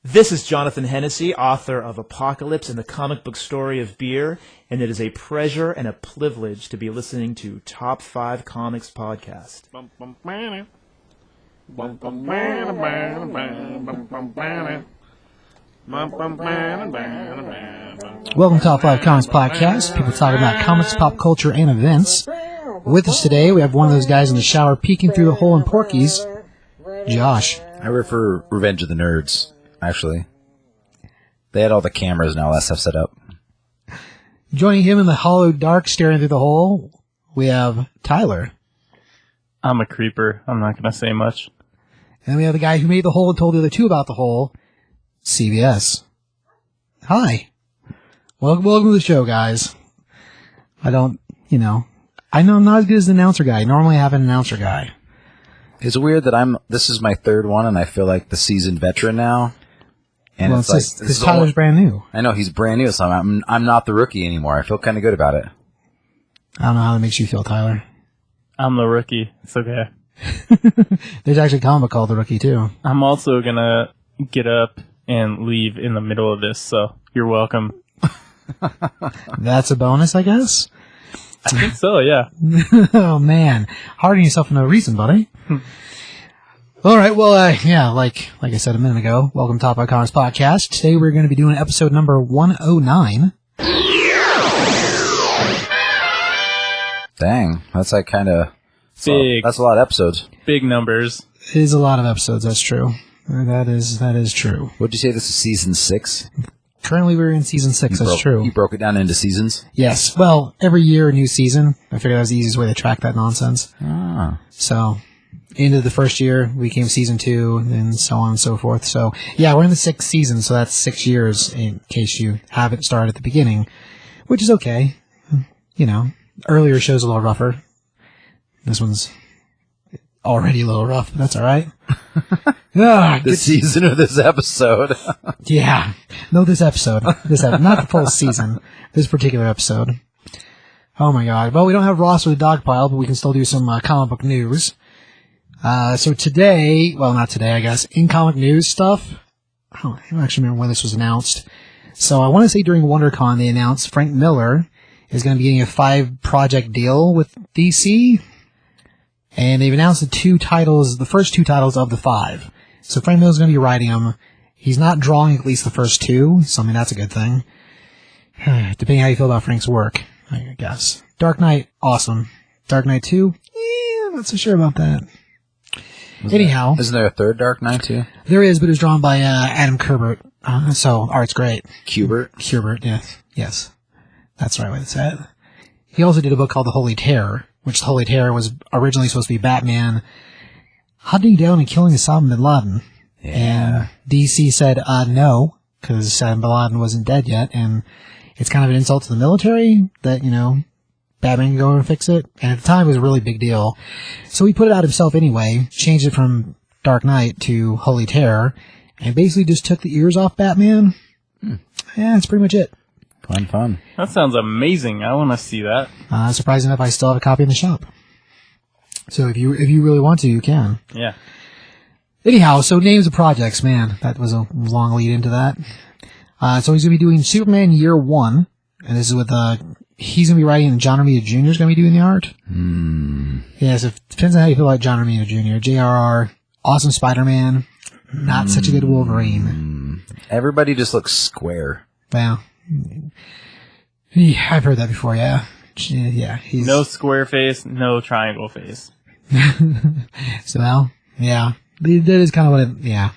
This is Jonathan Hennessy, author of Apocalypse and the Comic Book Story of Beer, and it is a pleasure and a privilege to be listening to Top 5 Comics Podcast. Welcome to Top 5 Comics Podcast. People talk about comics, pop culture, and events. With us today, we have one of those guys in the shower peeking through the hole in Porky's, Josh. I work for Revenge of the Nerds, actually. They had all the cameras and all that stuff set up. Joining him in the hollow dark, staring through the hole, we have Tyler. I'm a creeper. I'm not going to say much. And we have the guy who made the hole and told the other two about the hole, CBS. Hi. Welcome to the show, guys. I know I'm not as good as the announcer guy. Normally I have an announcer guy. It's weird that this is my third one, and I feel like the seasoned veteran now. And well, it's like because Tyler's brand new. I know he's brand new, so I'm not the rookie anymore. I feel kind of good about it. I don't know how that makes you feel, Tyler. I'm the rookie. It's okay. There's actually a comic called The Rookie too. I'm also gonna get up and leave in the middle of this, so you're welcome. That's a bonus, I guess. I think so, yeah. Oh man, hard on yourself for no reason, buddy. All right, well, like I said a minute ago, welcome to Top 5 Comics Podcast. Today we're going to be doing episode number 109. Dang, that's like kind of big. That's a lot of episodes. Big numbers. It is a lot of episodes. That's true. That is true. Would you say this is season 6? Currently, we're in season 6. That's true. You broke it down into seasons? Yes. Well, every year a new season. I figured that was the easiest way to track that nonsense. Ah. So, into the first year, we came season 2, and so on and so forth. So, yeah, we're in the 6th season, so that's 6 years in case you haven't started at the beginning, which is okay. You know, earlier shows a little rougher. This one's already a little rough, but that's all right. The season of this episode. Yeah. No, this episode. Not the full season. This particular episode. Oh my god. Well, we don't have Ross with the dog pile, but we can still do some comic book news. So today, well, not today, I guess, in comic news stuff, I don't actually remember when this was announced. So I want to say during WonderCon, they announced Frank Miller is going to be getting a 5-project deal with DC. And they've announced the first 2 titles of the 5. So Frank Miller's going to be writing them. He's not drawing at least the first 2, so I mean, that's a good thing. Depending how you feel about Frank's work, I guess. Dark Knight, awesome. Dark Knight 2, I'm not so sure about that. Isn't there a third Dark Knight too? There is, but it was drawn by Adam Kubert, so art's great. Kubert, yes. That's the right way to say it. He also did a book called The Holy Terror, which The Holy Terror was originally supposed to be Batman hunting down and killing Osama bin Laden. Yeah. And DC said, no, because Osama bin Laden wasn't dead yet, and it's kind of an insult to the military that, Batman can go and fix it. And at the time, it was a really big deal. So he put it out himself anyway, changed it from Dark Knight to Holy Terror, and basically just took the ears off Batman. Yeah, that's pretty much it. Fun. That sounds amazing. I want to see that. Surprising enough, I still have a copy in the shop. So if you really want to, you can. Yeah. Anyhow, so names of projects, man. That was a long lead into that. So he's going to be doing Superman Year 1. And this is with, he's going to be writing and John Romita Jr. is going to be doing the art. Yeah, so it depends on how you feel about John Romita Jr. JRR, awesome Spider-Man, not such a good Wolverine. Everybody just looks square. Well, yeah, I've heard that before, yeah. Yeah, he's... No square face, no triangle face. So, well, yeah. That is kind of what it, yeah.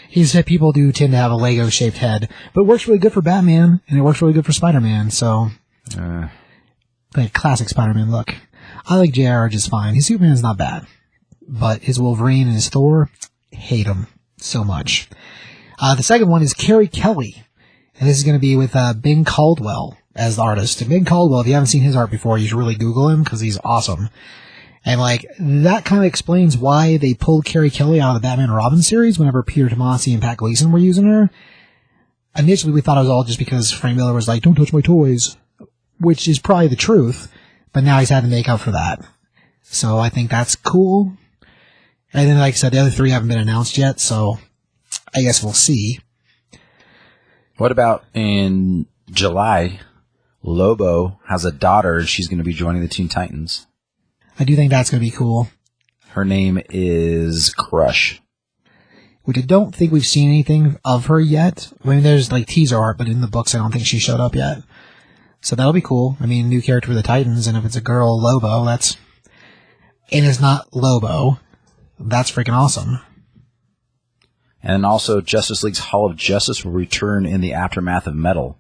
He said people do tend to have a Lego-shaped head, but it works really good for Batman, and it works really good for Spider-Man, so... Like classic Spider-Man look. I like JR just fine. His Superman's not bad, but his Wolverine and his Thor, hate him so much. The second one is Carrie Kelly, and this is going to be with Ben Caldwell as the artist. And Ben Caldwell, if you haven't seen his art before, you should really Google him, because he's awesome. And, that kind of explains why they pulled Carrie Kelly out of the Batman and Robin series whenever Peter Tomasi and Pat Gleason were using her. Initially, we thought it was all just because Frank Miller was like, don't touch my toys, which is probably the truth, but now he's had to make up for that. So I think that's cool. And then, like I said, the other 3 haven't been announced yet, so I guess we'll see. What about in July? Lobo has a daughter. She's going to be joining the Teen Titans. I do think that's going to be cool. Her name is Crush. Which I don't think we've seen anything of her yet. I mean, there's like teaser art, but in the books, I don't think she showed up yet. So that'll be cool. I mean, new character for the Titans, and if it's a girl Lobo, and it's not Lobo, that's freaking awesome. And also, Justice League's Hall of Justice will return in the aftermath of Metal.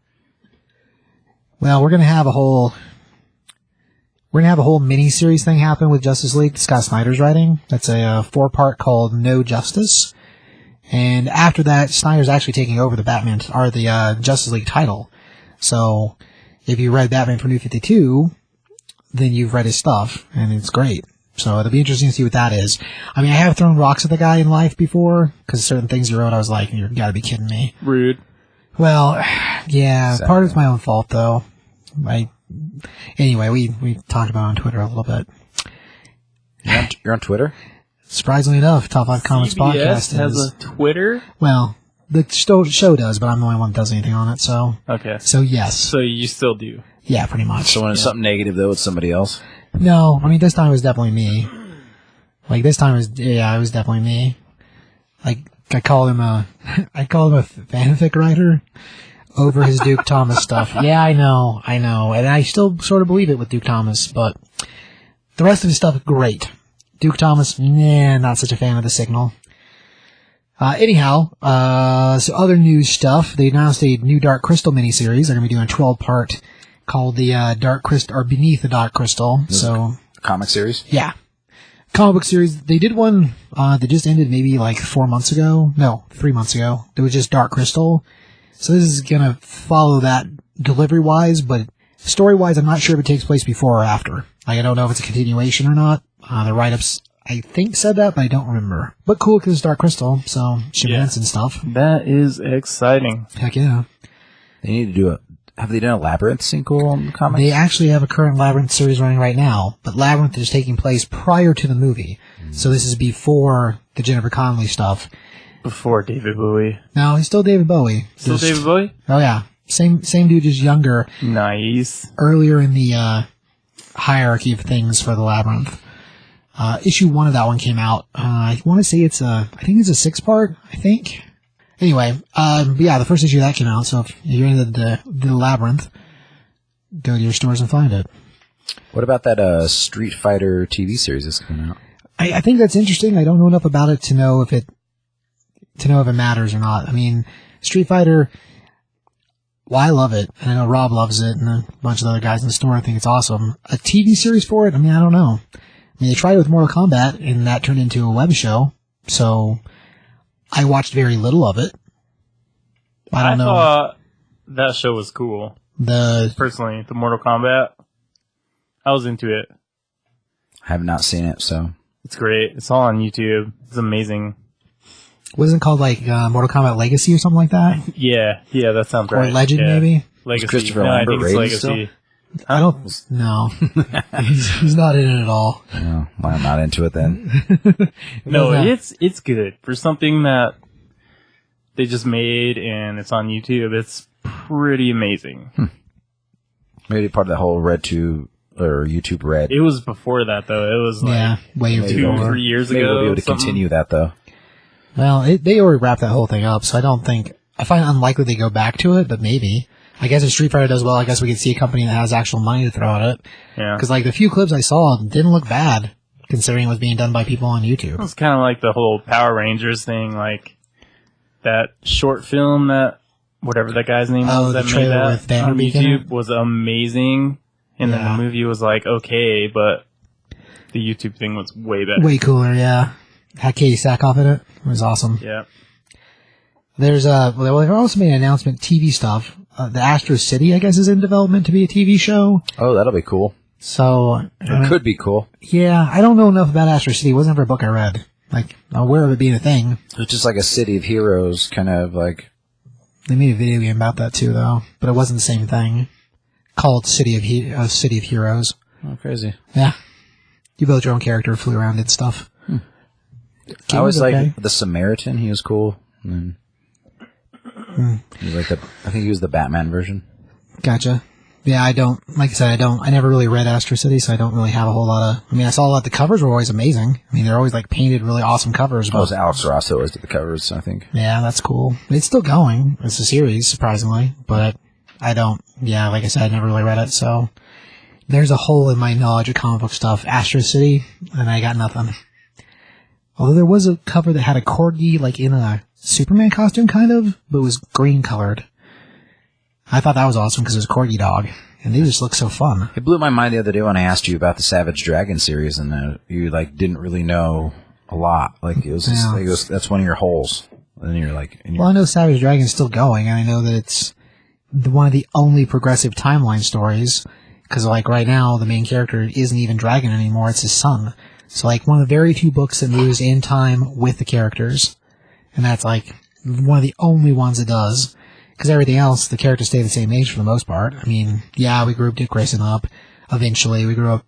Well, we're gonna have a whole mini-series thing happen with Justice League. Scott Snyder's writing. That's a 4-part called No Justice. And after that, Snyder's actually taking over the Justice League title. So, if you read Batman for New 52, then you've read his stuff, and it's great. So it'll be interesting to see what that is. I mean, I have thrown rocks at the guy in life before, because certain things he wrote, I was like, you gotta be kidding me. Rude. Well, yeah, Exactly. part of it's my own fault, though. Anyway, we talked about it on Twitter a little bit. You're on Twitter? Surprisingly enough, Top 5 Comics CBS Podcast has is... a Twitter? Well, the show does, but I'm the only one that does anything on it, so... Okay. So, yes. So you still do? Yeah, pretty much. So when it's something negative, though, it's somebody else? No, I mean, this time it was definitely me. Like, this time it was definitely me. Like, I call him a fanfic writer over his Duke Thomas stuff. Yeah, I know. And I still sort of believe it with Duke Thomas, but the rest of his stuff, great. Duke Thomas, not such a fan of the Signal. So other news stuff. They announced a new Dark Crystal miniseries. They're going to be doing a 12-part called the Dark Crystal, or Beneath the Dark Crystal. So, Comic series? yeah. Comic book series. They did one that just ended maybe like 4 months ago. No, 3 months ago. It was just Dark Crystal. So this is going to follow that delivery-wise, but story-wise, I'm not sure if it takes place before or after. Like, I don't know if it's a continuation or not. The write-ups, I think, said that, but I don't remember. But cool, because it's Dark Crystal, so shenanigans and stuff. That is exciting. Heck yeah. They need to do have they done a Labyrinth sequel in the comics? They actually have a current Labyrinth series running right now, but Labyrinth is taking place prior to the movie. So this is before the Jennifer Connelly stuff. Before David Bowie. No, he's still David Bowie. Still David Bowie? Oh yeah. Same dude, just younger. Nice. Earlier in the hierarchy of things for the Labyrinth. Issue 1 of that one came out. I want to say I think it's a 6-part, I think. Anyway, but yeah, the first issue of that came out, so if you're into the Labyrinth, go to your stores and find it. What about that Street Fighter TV series that's coming out? I think that's interesting. I don't know enough about it to know if it matters or not. I mean, Street Fighter, well, I love it, and I know Rob loves it, and a bunch of other guys in the store. I think it's awesome. A TV series for it? I mean, I don't know. I mean, they tried it with Mortal Kombat, and that turned into a web show, so I watched very little of it. I don't know. thought that show was cool. Personally, the Mortal Kombat, I was into it. I have not seen it, so... It's great. It's all on YouTube. It's amazing. Wasn't it called like Mortal Kombat Legacy or something like that? Yeah, that sounds Or right. Legend, yeah. maybe? Legacy. Christopher no, I Lambert think it's rated Legacy. I don't... No. he's not in it at all. No, well, I'm not into it then. No, Yeah. it's good. For something that they just made and it's on YouTube, it's pretty amazing. Maybe part of that whole YouTube Red. It was before that, though. It was like way 2-3 years Maybe ago. we'll be able to something. continue that, though. Well, they already wrapped that whole thing up, so I find it unlikely they go back to it, but maybe. I guess if Street Fighter does well, I guess we could see a company that has actual money to throw at it. Yeah. Because, like, the few clips I saw didn't look bad, considering it was being done by people on YouTube. It was kind of like the whole Power Rangers thing, like that short film that, whatever that guy's name was the that made trailer that with Vanderbeek on in YouTube it? was amazing. And then Yeah. the movie was like, okay, but the YouTube thing was way better. Way cooler, yeah. Had Katie Sackhoff in it. It was awesome. Yeah. There's they also made an announcement, TV stuff. The Astro City, I guess, is in development to be a TV show. Oh, that'll be cool. So, It could be cool. yeah, I don't know enough about Astro City. It wasn't ever a book I read. Like, I'm aware of it being a thing. It's just like a City of Heroes, kind of like... They made a video game about that too, though, but it wasn't the same thing. Called City of Heroes. Oh, crazy. Yeah, you built your own character, flew around, did stuff. I was like the Samaritan. He was cool. And He's like I think he was the Batman version. Gotcha. Yeah, I don't, like I said, I never really read Astro City, so I don't really have a whole lot of, I mean, I saw a lot, the covers were always amazing. I mean, they're always like painted really awesome covers. Oh, it was Alex Ross who always did the covers, I think. Yeah, that's cool. It's still going. It's a series, surprisingly, but I don't, yeah, like I said, I never really read it, so there's a hole in my knowledge of comic book stuff. Astro City, and I got nothing. Although there was a cover that had a corgi, like in a Superman costume, kind of, but it was green colored. I thought that was awesome because it was a corgi dog, and they just look so fun. It blew my mind the other day when I asked you about the Savage Dragon series, and you like didn't really know a lot. Like it was, just, like, that's one of your holes. And then you're like, well, I know Savage Dragon's still going, and I know that it's one of the only progressive timeline stories. Because like right now, the main character isn't even Dragon anymore; it's his son. So like one of the very few books that moves in time with the characters, and that's like one of the only ones that does. Because everything else, the characters stay the same age for the most part. I mean, yeah, we grew up Dick Grayson up. Eventually, we grew up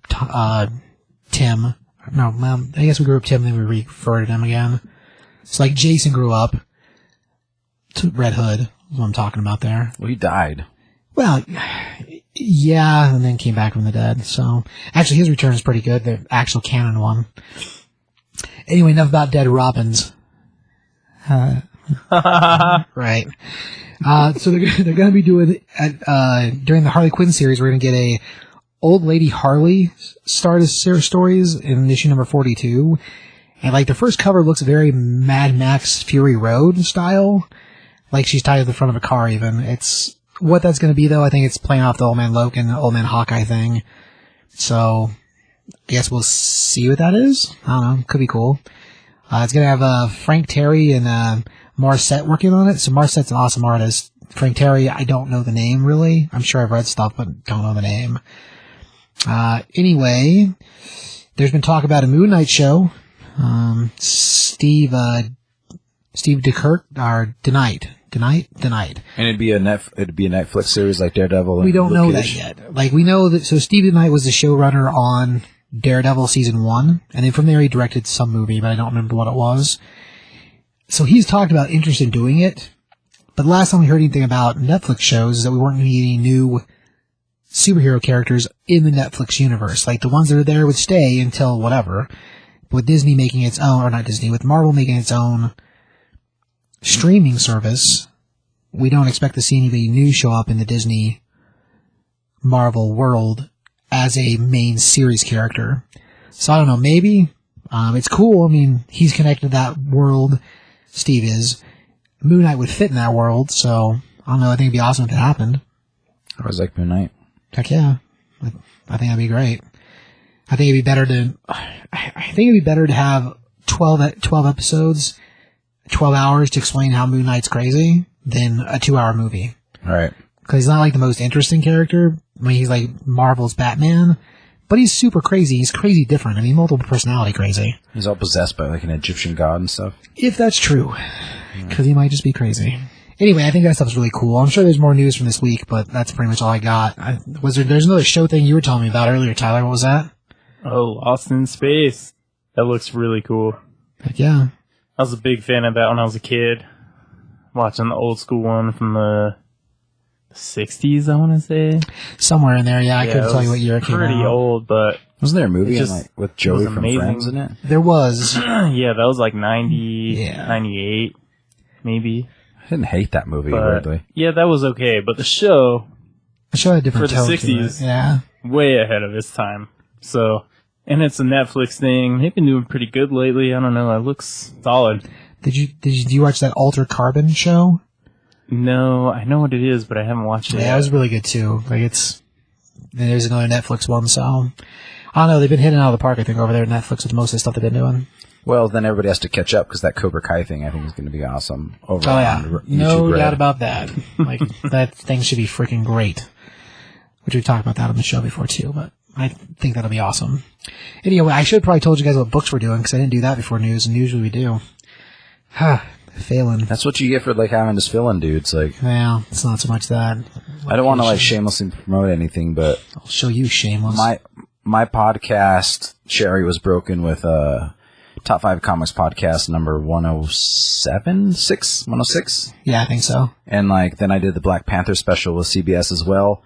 Tim. No, I guess we grew up Tim, then we reverted him again. So, like, Jason grew up to Red Hood, is what I'm talking about there. Well, he died. Well, yeah, and then came back from the dead. So, actually, his return is pretty good, the actual canon one. Anyway, enough about dead Robins. Right. So they're going to be doing during the Harley Quinn series. We're going to get a old lady Harley started stories in issue number 42, and like the first cover looks very Mad Max Fury Road style, like she's tied to the front of a car. Even it's what that's going to be though. I think it's playing off the Old Man Logan, Old Man Hawkeye thing. So I guess we'll see what that is. I don't know. Could be cool. It's going to have Frank Terry and Marcette working on it. So Marcette's an awesome artist. Frank Terry, I don't know the name really. I'm sure I've read stuff, but don't know the name. Anyway, there's been talk about a Moon Knight show. Steve DeKirk, or DeKnight. And it'd be a Netflix series like Daredevil. We don't know that yet. Like we know that. So Steve DeKnight was the showrunner on Daredevil season 1, and then from there he directed some movie, but I don't remember what it was. So he's talked about interest in doing it, but the last time we heard anything about Netflix shows is that we weren't going to get any new superhero characters in the Netflix universe. Like the ones that are there would stay until whatever. But with Disney making its own, or not Disney, with Marvel making its own streaming service, we don't expect to see anybody new show up in the Disney Marvel world as a main series character. So I don't know, maybe. It's cool. I mean, he's connected to that world. Steve is. Moon Knight would fit in that world, so I don't know. I think it'd be awesome if it happened. I was like Moon Knight. Heck yeah. I think that'd be great. I think it'd be better to have 12 episodes, 12 hours to explain how Moon Knight's crazy than a 2-hour movie. All right. Because he's not like the most interesting character. I mean, he's like Marvel's Batman, but he's super crazy. He's crazy different. I mean, multiple personality crazy. He's all possessed by like an Egyptian god and stuff. If that's true. Because he might just be crazy. Anyway, I think that stuff's really cool. I'm sure there's more news from this week, but that's pretty much all I got. There's another show thing you were telling me about earlier, Tyler. What was that? Oh, Lost in Space. That looks really cool. Heck yeah. I was a big fan of that when I was a kid. Watching the old school one from the 60s, I want to say. Somewhere in there, yeah. I couldn't tell you what year it came out. Pretty old, but... Wasn't there a movie with Joey from amazing. Friends in it? There was. Yeah, that was like 98, maybe. I didn't hate that movie, weirdly. Yeah, that was okay, but the show... The show had different for the tone 60s, to it. Yeah. way ahead of its time. So, and it's a Netflix thing. They've been doing pretty good lately. I don't know. It looks solid. Did you watch that Altered Carbon show? No, I know what it is, but I haven't watched it. Yeah, it was really good too. Like there's another Netflix one, so I don't know. They've been hitting it out of the park, I think, over there at Netflix with most of the stuff they've been doing. Well, then everybody has to catch up because that Cobra Kai thing, I think, is going to be awesome. Over on no YouTube doubt about that. Like that thing should be freaking great. Which we've talked about that on the show before too, but I think that'll be awesome. Anyway, I should have probably told you guys what books we're doing because I didn't do that before news, and usually we do. Failing. That's what you get for like having to fill in dudes. Like, well, it's not so much that. I don't want to like shamelessly promote anything, but I'll show you shameless. My podcast, Sherry, was broken with Top 5 Comics podcast number 106. Yeah, I think so. And like then I did the Black Panther special with CBS as well.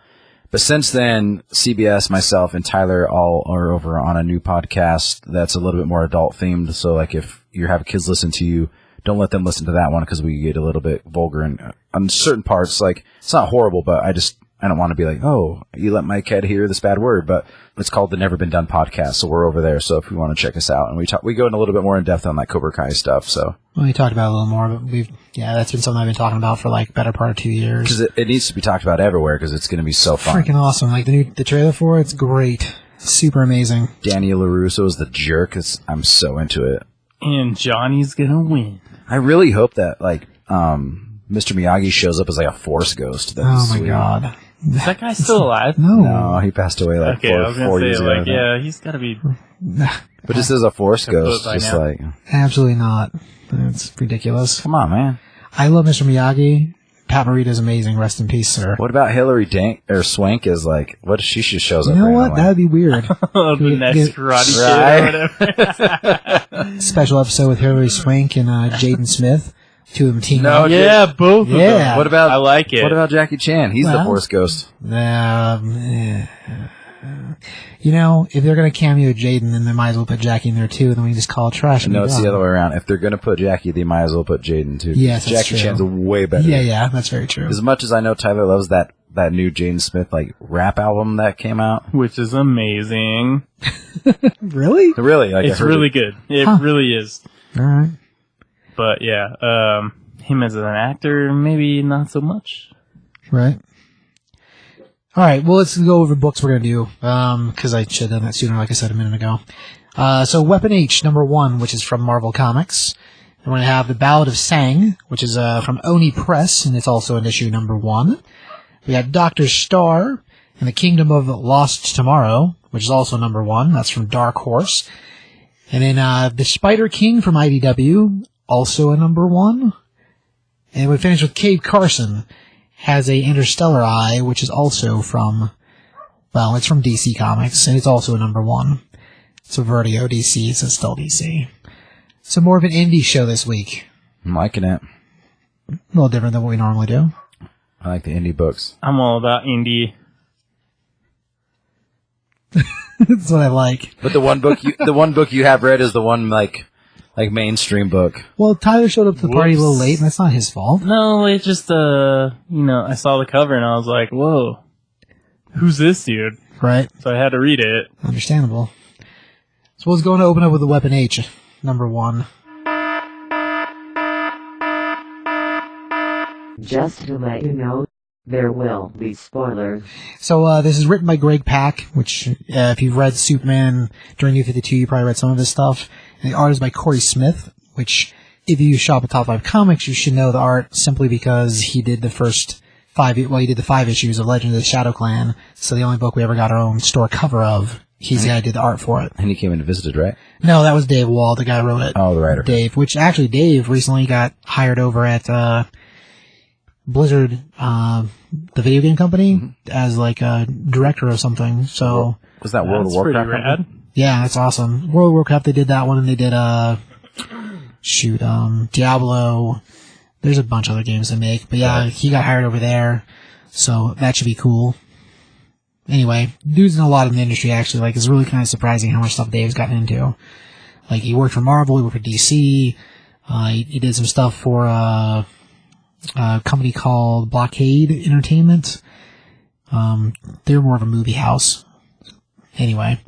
But since then, CBS, myself, and Tyler all are over on a new podcast that's a little bit more adult themed. So like if you have kids listen to you, don't let them listen to that one because we get a little bit vulgar and on certain parts. Like it's not horrible, but I don't want to be like, oh, you let my kid hear this bad word. But it's called the Never Been Done podcast, so we're over there. So if you want to check us out, and we go in a little bit more in depth on that Cobra Kai stuff. So we talked about it a little more, but that's been something I've been talking about for like better part of 2 years. Because it needs to be talked about everywhere because it's going to be so fun. Freaking awesome! Like the trailer for it's great, super amazing. Danny LaRusso is the jerk. I'm so into it. And Johnny's gonna win. I really hope that like Mr. Miyagi shows up as like a Force ghost. Oh my god. Is that guy still alive? No, he passed away like okay, I was gonna 4 say, years ago. like, yeah, he's gotta be. But just as a Force ghost, just now. like Absolutely not. That's ridiculous. come on, man. I love Mr. Miyagi. Pat Morita's amazing. Rest in peace, sir. What about Hillary Swank? Is like what if she just shows up? You know what? randomly? That'd be weird. The next Karate Kid or whatever. Special episode with Hilary Swank and Jaden Smith. Two of them team up. Yeah, both of them. Yeah. What about I like it. What about Jackie Chan? He's the Well, Force ghost. You know, if they're going to cameo Jaden, then they might as well put Jackie in there too, and then we can just call it trash. No, it's the other way around. If they're gonna put Jackie, they might as well put Jaden too. Yes, that's Jackie true. Chan's way better. Yeah, that's very true. As much as I know Tyler loves that new Jaden Smith like rap album that came out. Which is amazing. Really? Really, like It's really good. It really is. All right. But yeah, him as an actor, maybe not so much. Right. All right. Well, let's go over books we're going to do, because I should have done that sooner, like I said a minute ago. So Weapon H, #1, which is from Marvel Comics. We're going to have The Ballad of Sang, which is from Oni Press, and it's also in issue #1. We got Dr. Star and the Kingdom of Lost Tomorrow, which is also #1. That's from Dark Horse. And then The Spider King from IDW, also a #1. And we finish with Cave Carson. Has a Interstellar Eye, which is also from, well, it's from DC Comics, and it's also a #1. So Vertigo DC, so it's still DC. So more of an indie show this week. I'm liking it. A little different than what we normally do. I like the indie books. I'm all about indie. That's what I like. But the one book you have read is the one like mainstream book. Well, Tyler showed up to the party a little Whoops. late, and that's not his fault. No, it just, I saw the cover and I was like, whoa, who's this dude? Right? So I had to read it. Understandable. So let's go and open up with the Weapon H, #1. Just to let you know, there will be spoilers. So this is written by Greg Pak, which if you've read Superman during New 52, you probably read some of his stuff. And the art is by Corey Smith, which if you shop at Top 5 Comics, you should know the art simply because he did the first he did the 5 issues of Legend of the Shadow Clan. So the only book we ever got our own store cover of, he's the guy who did the art for it. And he came in and visited, right? No, that was Dave Wall, the guy who wrote it. Oh, the writer. Dave, which actually Dave recently got hired over at Blizzard, the video game company, as like a director or something. So Was that World of That's pretty Warcraft? rad. yeah, that's awesome. World of Warcraft, they did that one, and they did Diablo. There's a bunch of other games they make, but yeah, he got hired over there, so that should be cool. Anyway, dude's in a lot in the industry actually. Like, it's really kind of surprising how much stuff Dave's gotten into. Like, he worked for Marvel, he worked for DC, he did some stuff for a company called Blockade Entertainment. They're more of a movie house. Anyway,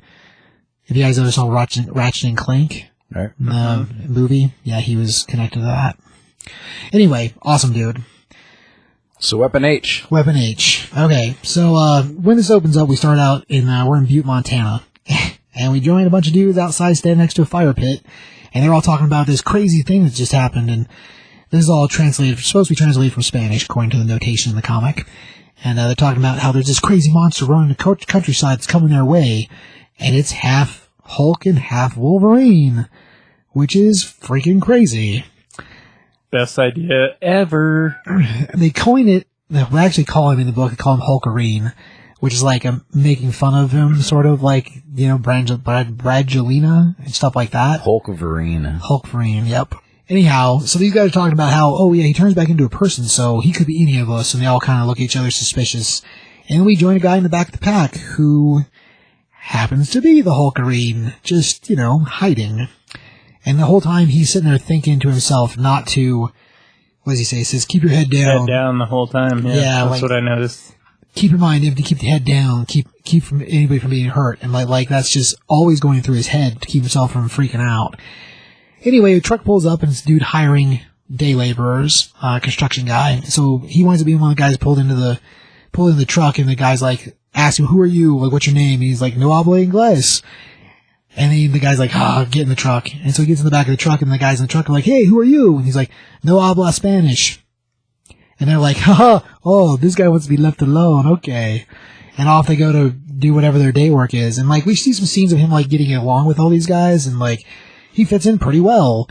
if you guys ever saw Ratchet and Clank, Right. the movie, yeah, he was connected to that. Anyway, awesome dude. So Weapon H. Weapon H. Okay, so when this opens up, we start out we're in Butte, Montana, and we join a bunch of dudes outside standing next to a fire pit, and they're all talking about this crazy thing that just happened, and this is all supposed to be translated from Spanish, according to the notation in the comic, and they're talking about how there's this crazy monster running the countryside that's coming their way, and it's half Hulk and half Wolverine, which is freaking crazy. Best idea ever. They coin it, they actually call him in the book, they call him Hulkarine, which is like making fun of him, sort of like, you know, Brangelina and stuff like that. Hulkverine, yep. Anyhow, so these guys are talking about how, oh yeah, he turns back into a person, so he could be any of us, and they all kind of look at each other suspicious. And we join a guy in the back of the pack who happens to be the Hulkverine, just, you know, hiding. And the whole time he's sitting there thinking to himself not to, what does he say? He says, keep your head down. Head down the whole time, yeah. That's what I noticed. Keep your mind empty, keep the head down, keep from anybody from being hurt. And like that's just always going through his head to keep himself from freaking out. Anyway, a truck pulls up and it's a dude hiring day laborers, construction guy. So he winds up being one of the guys pulled into the truck, and the guy's like, asks him, who are you? Like, what's your name? And he's like, no hablo inglés. And then the guy's like, get in the truck. And so he gets in the back of the truck, and the guys in the truck are like, hey, who are you? And he's like, no habla Spanish. And they're like, oh, this guy wants to be left alone. Okay. And off they go to do whatever their day work is. And like, we see some scenes of him like getting along with all these guys, and like, he fits in pretty well.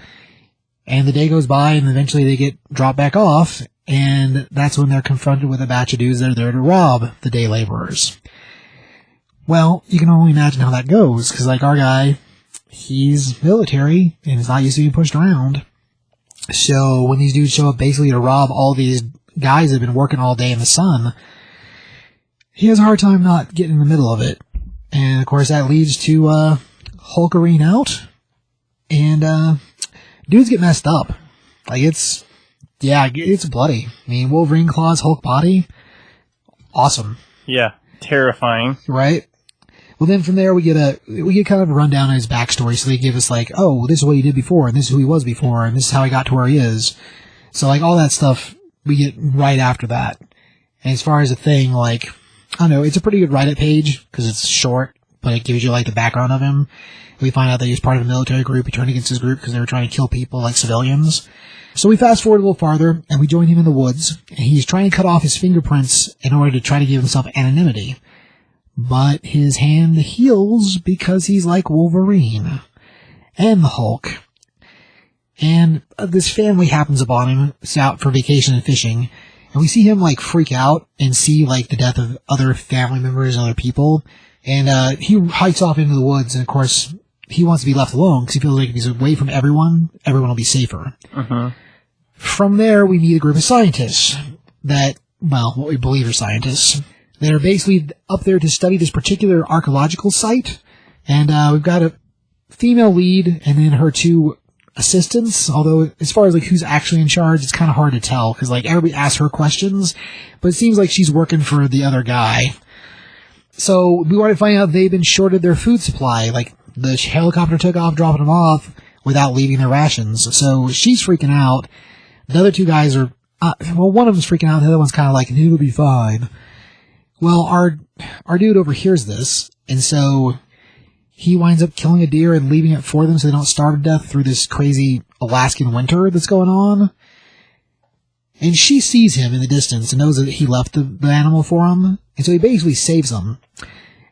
And the day goes by, and eventually they get dropped back off, and that's when they're confronted with a batch of dudes that are there to rob the day laborers. Well, you can only imagine how that goes, because like our guy, he's military, and he's not used to being pushed around. So when these dudes show up basically to rob all these guys that have been working all day in the sun, he has a hard time not getting in the middle of it. And of course that leads to Hulkverine out, and dudes get messed up. Like it's bloody. I mean, Wolverine claws, Hulk body, awesome. Yeah, terrifying. Right? Well, then from there we get kind of a rundown of his backstory. So they give us like, oh, this is what he did before, and this is who he was before, and this is how he got to where he is. So like all that stuff we get right after that. And as far as the thing, like, I don't know, it's a pretty good write-up page because it's short, but it gives you like the background of him. We find out that he was part of a military group. He turned against his group because they were trying to kill people like civilians. So we fast forward a little farther, and we join him in the woods, and he's trying to cut off his fingerprints in order to try to give himself anonymity. But his hand heals because he's like Wolverine and the Hulk. And this family happens upon him. It's out for vacation and fishing. And we see him like freak out and see like the death of other family members and other people. And he hikes off into the woods, and of course he wants to be left alone because he feels like if he's away from everyone will be safer. Uh-huh. From there, we meet a group of scientists that, well, what we believe are scientists. They're basically up there to study this particular archaeological site. And we've got a female lead and then her two assistants. Although, as far as like who's actually in charge, it's kind of hard to tell because like everybody asks her questions, but it seems like she's working for the other guy. So we want to find out they've been shorted their food supply. Like the helicopter took off, dropping them off without leaving their rations. So she's freaking out. The other two guys are, one of them's freaking out. The other one's kind of like, it'll be fine. Well, our dude overhears this, and so he winds up killing a deer and leaving it for them so they don't starve to death through this crazy Alaskan winter that's going on. And she sees him in the distance and knows that he left the animal for him, and so he basically saves him.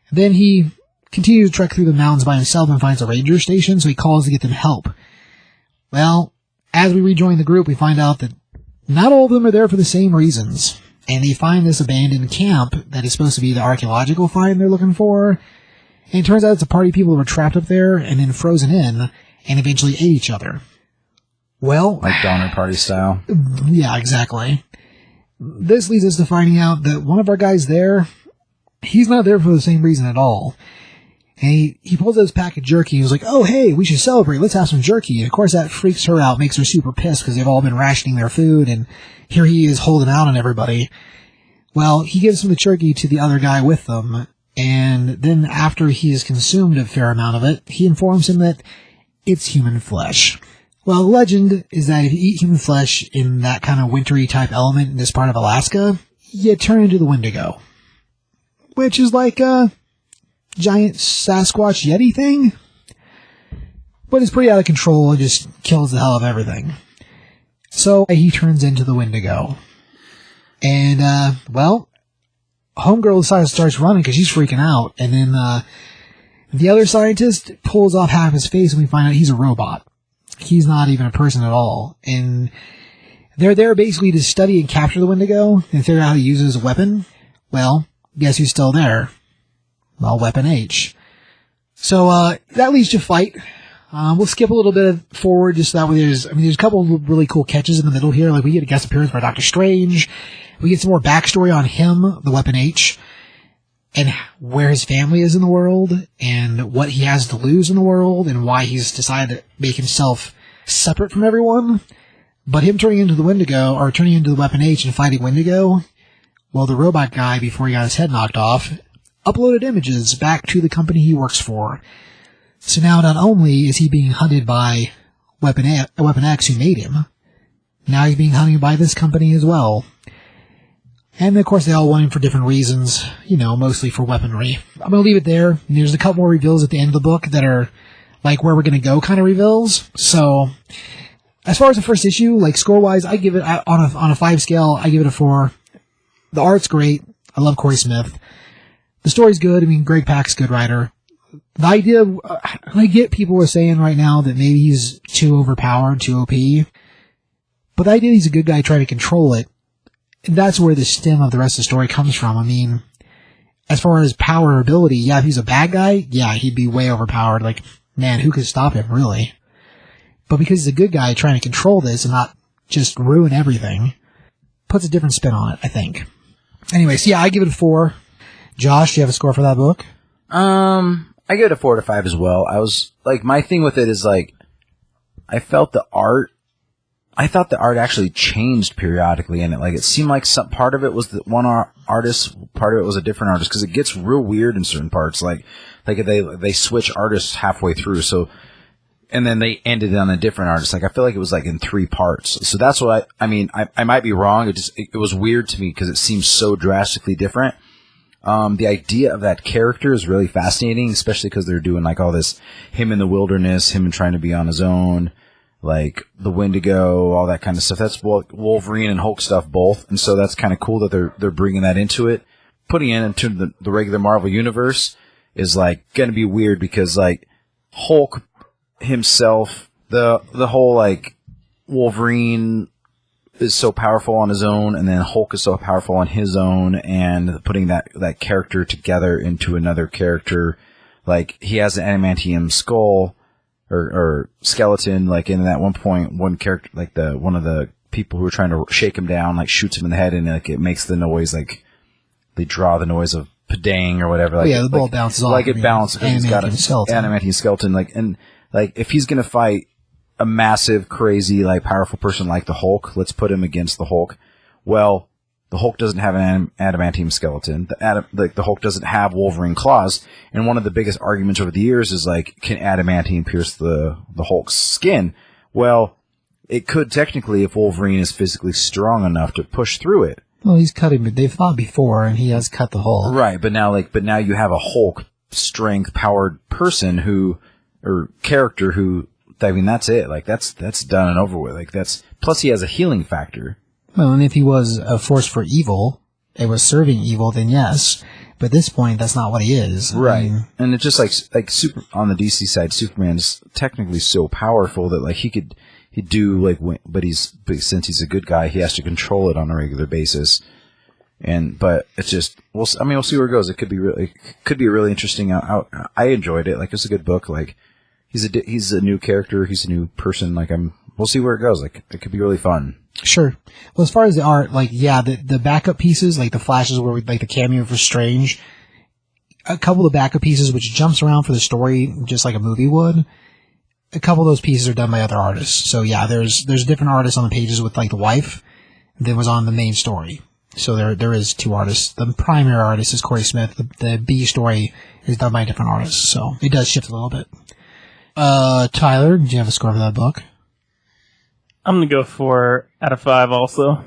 Then he continues to trek through the mountains by himself and finds a ranger station, so he calls to get them help. Well, as we rejoin the group, we find out that not all of them are there for the same reasons. And they find this abandoned camp that is supposed to be the archaeological find they're looking for. And it turns out it's a party of people who were trapped up there and then frozen in and eventually ate each other. Well, like Donner Party style. Yeah, exactly. This leads us to finding out that one of our guys there, he's not there for the same reason at all. And he pulls out his pack of jerky. He was like, oh, hey, we should celebrate. Let's have some jerky. And of course, that freaks her out, makes her super pissed because they've all been rationing their food. And here he is holding out on everybody. Well, he gives some of the jerky to the other guy with them. And then after he has consumed a fair amount of it, he informs him that it's human flesh. Well, the legend is that if you eat human flesh in that kind of wintry type element in this part of Alaska, you turn into the Wendigo. Which is like a giant Sasquatch Yeti thing. But it's pretty out of control. It just kills the hell out of everything. So he turns into the Wendigo. And, well, Homegirl starts running because she's freaking out. And then the other scientist pulls off half his face and we find out he's a robot. He's not even a person at all. And they're there basically to study and capture the Wendigo and figure out how to use it as a weapon. Well, guess who's still there? Well, Weapon H. So, that leads to fight. We'll skip a little bit forward just so that way there's a couple of really cool catches in the middle here. Like, we get a guest appearance by Doctor Strange. We get some more backstory on him, the Weapon H, and where his family is in the world, and what he has to lose in the world, and why he's decided to make himself separate from everyone. But him turning into the Weapon H and fighting Wendigo, well, the robot guy, before he got his head knocked off, uploaded images back to the company he works for. So now not only is he being hunted by Weapon X, who made him, now he's being hunted by this company as well. And of course they all want him for different reasons, mostly for weaponry. I'm going to leave it there. There's a couple more reveals at the end of the book that are like where we're going to go kind of reveals. So as far as the first issue, like score-wise, I give it, on a 5 scale, I give it a 4. The art's great. I love Corey Smith. The story's good. I mean, Greg Pak's a good writer. The idea, I get people are saying right now that maybe he's too overpowered, too OP. But the idea he's a good guy trying to control it, that's where the stem of the rest of the story comes from. I mean, as far as power or ability, yeah, if he's a bad guy, yeah, he'd be way overpowered. Like, man, who could stop him, really? But because he's a good guy trying to control this and not just ruin everything, puts a different spin on it, I think. Anyways, yeah, I give it a 4. Josh, do you have a score for that book? I give it a 4 to 5 as well. I was, like, my thing with it is, like, I thought the art actually changed periodically in it. Like, it seemed like some part of it was the one artist, part of it was a different artist, because it gets real weird in certain parts. Like they switch artists halfway through, so, and then they ended on a different artist. Like, I feel like it was, like, in 3 parts. So that's what I might be wrong. It was weird to me because it seems so drastically different. The idea of that character is really fascinating, especially because they're doing, like, all this, him in the wilderness, him trying to be on his own, like, the Wendigo, all that kind of stuff. That's Wolverine and Hulk stuff both, and so that's kind of cool that they're bringing that into it. Putting it into the regular Marvel universe is, like, gonna be weird because, like, Hulk himself, the whole, like, Wolverine is so powerful on his own, and then Hulk is so powerful on his own, and putting that character together into another character, like, he has an adamantium skull or skeleton, like, in that one point, one character, like, one of the people who are trying to shake him down, like, shoots him in the head, and, like, it makes the noise, like, they draw the noise of padang or whatever. Like, the ball bounces off. Like, it bounces because he's got an adamantium skeleton, like, and, like, if he's gonna fight a massive, crazy, like, powerful person like the Hulk, let's put him against the Hulk. Well, the Hulk doesn't have an adamantium skeleton. The Hulk doesn't have Wolverine claws. And one of the biggest arguments over the years is, like, can adamantium pierce the Hulk's skin? Well, it could technically if Wolverine is physically strong enough to push through it. Well, he's cutting, but they've fought before, and he has cut the Hulk. Right, but now you have a Hulk strength powered person or character who, I mean, that's it. Like, that's done and over with. Like, plus he has a healing factor. Well, and if he was a force for evil, it was serving evil, then yes. But at this point, that's not what he is. Right. I mean, and it's just like on the DC side, Superman is technically so powerful that, like, he'd do, like, but since he's a good guy, he has to control it on a regular basis. But it's just, we'll see where it goes. It could be a really interesting. I enjoyed it. Like, it's a good book. Like, he's a new character. He's a new person. Like, we'll see where it goes. Like, it could be really fun. Sure. Well, as far as the art, like, yeah, the backup pieces, like the flashes where like the cameo for Strange, a couple of backup pieces which jumps around for the story just like a movie would. A couple of those pieces are done by other artists. So yeah, there's different artists on the pages with, like, the wife that was on the main story. So there is 2 artists. The primary artist is Corey Smith. The B story is done by a different artist. So it does shift a little bit. Tyler, do you have a score for that book? I'm going to go 4 out of 5 also.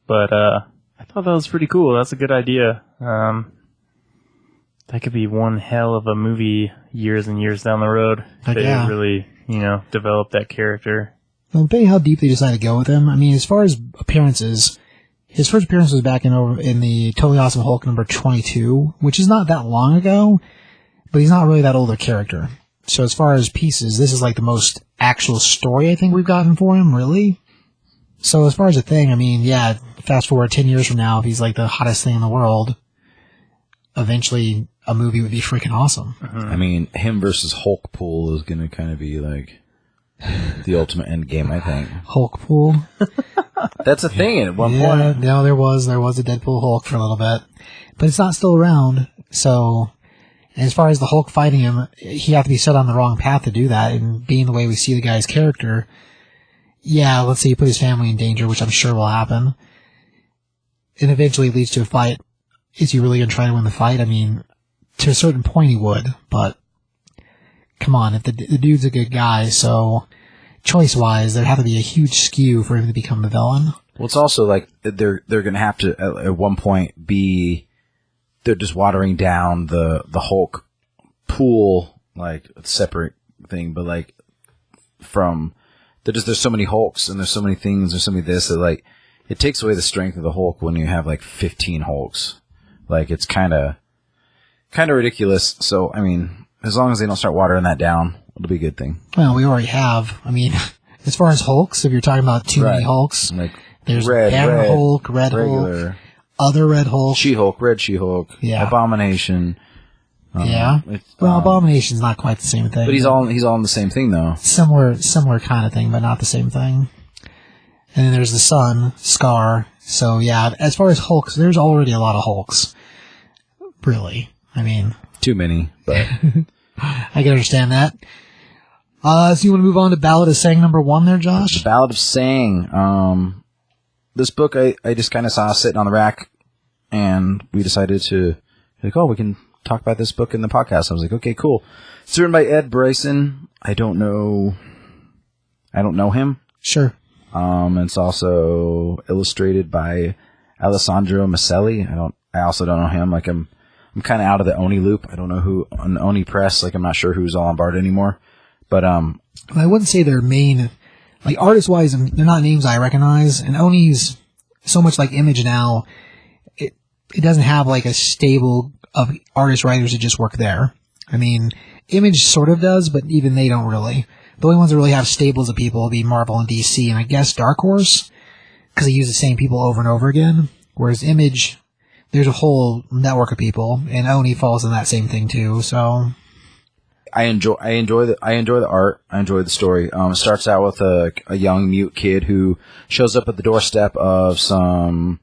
But I thought that was pretty cool. That's a good idea. That could be one hell of a movie years and years down the road. If they really, develop that character. Well, depending how deep they decide to go with him. I mean, as far as appearances, his first appearance was back in the Totally Awesome Hulk number 22, which is not that long ago, but he's not really that old a character. So as far as pieces, this is like the most actual story I think we've gotten for him, really. So as far as a thing, I mean, yeah, fast forward 10 years from now, if he's like the hottest thing in the world, eventually a movie would be freaking awesome. I mean, him versus Hulk pool is going to kind of be like the ultimate end game, I think. Hulk pool. That's a thing at one Yeah, point. no, there was a Deadpool Hulk for a little bit, but it's not still around. So, as far as the Hulk fighting him, he have to be set on the wrong path to do that. And being the way we see the guy's character, yeah, let's say you put his family in danger, which I'm sure will happen, and eventually leads to a fight. Is he really going to try to win the fight? I mean, to a certain point he would, but come on, if the dude's a good guy, so choice-wise, there'd have to be a huge skew for him to become the villain. Well, it's also like they're going to have to at one point they're just watering down the Hulk pool, like a separate thing, but like there's so many Hulks and there's so many things, there's so many this that like it takes away the strength of the Hulk when you have like 15 Hulks. Like it's kind of ridiculous. So I mean, as long as they don't start watering that down, it'll be a good thing. Well, we already have. I mean, as far as Hulks, if you're talking about too many Hulks, Like there's red, Banner red, Hulk, Red regular, Hulk, other Red Hulk. She-Hulk, Red She-Hulk, Yeah. Abomination. Yeah. Well, Abomination's not quite the same thing. But he's all in the same thing though. Similar kind of thing, but not the same thing. And then there's the Sun, Scar. So yeah, as far as Hulks, there's already a lot of Hulks. Really. I mean, Too many, but I can understand that. So you want to move on to Ballad of Sang #1 there, Josh? The Ballad of Sang. This book I just kind of saw sitting on the rack, and we decided to we can talk about this book in the podcast. I was like, okay, cool. It's written by Ed Bryson. I don't know him. Sure. It's also illustrated by Alessandro Maselli. I also don't know him. Like I'm kind of out of the Oni loop. I don't know who on Oni Press. Like I'm not sure who's all on board anymore. But I wouldn't say they're main, like artist-wise, they're not names I recognize. And Oni's so much like Image now. It doesn't have like a stable of artist writers that just work there. I mean, Image sort of does, but even they don't really. The only ones that really have stables of people will be Marvel and DC, and I guess Dark Horse, because they use the same people over and over again. Whereas Image, there's a whole network of people, and Oni falls in that same thing too. So I enjoy the art. I enjoy the story. It starts out with a young mute kid who shows up at the doorstep of some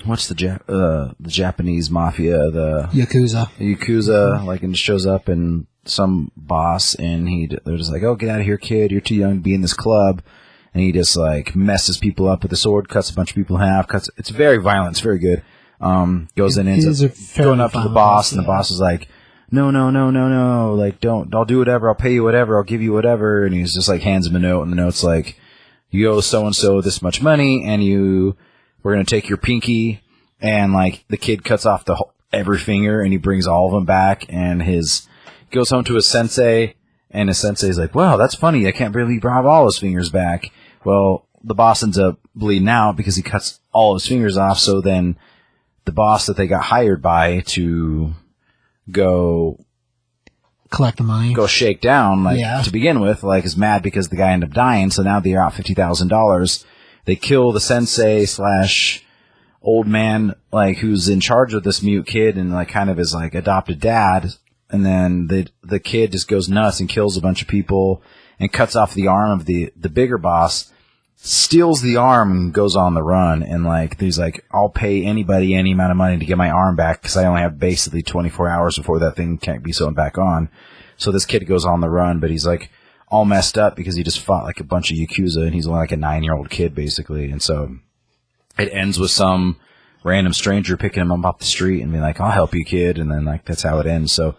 what's the Japanese mafia, the Yakuza, like, and shows up and some boss, and they're just like, oh, get out of here, kid, you're too young to be in this club. And he just like messes people up with a sword, cuts a bunch of people in half, it's very violent, it's very good. Goes in, ends up going up to the boss, and the boss is like, no, like, I'll do whatever, I'll pay you whatever, I'll give you whatever. And he's just like, hands him a note, and the note's like, you owe so-and-so this much money, and we're going to take your pinky. And like, the kid cuts off every finger, and he brings all of them back, and goes home to his sensei, and his sensei's like, wow, that's funny, I can't really have all his fingers back. Well, the boss ends up bleeding out because he cuts all his fingers off, so then the boss that they got hired by to go collect the money, go shake down, to begin with, like, is mad because the guy ended up dying, so now they're out $50,000. They kill the sensei / old man, like, who's in charge of this mute kid and like kind of his like adopted dad, and then the kid just goes nuts and kills a bunch of people and cuts off the arm of the bigger boss, steals the arm and goes on the run, and like he's like, I'll pay anybody any amount of money to get my arm back because I only have basically 24 hours before that thing can't be sewn back on. So this kid goes on the run, but he's like all messed up because he just fought like a bunch of Yakuza, and he's only like a 9-year-old kid basically. And so it ends with some random stranger picking him up off the street and being like, I'll help you, kid. And then like that's how it ends. So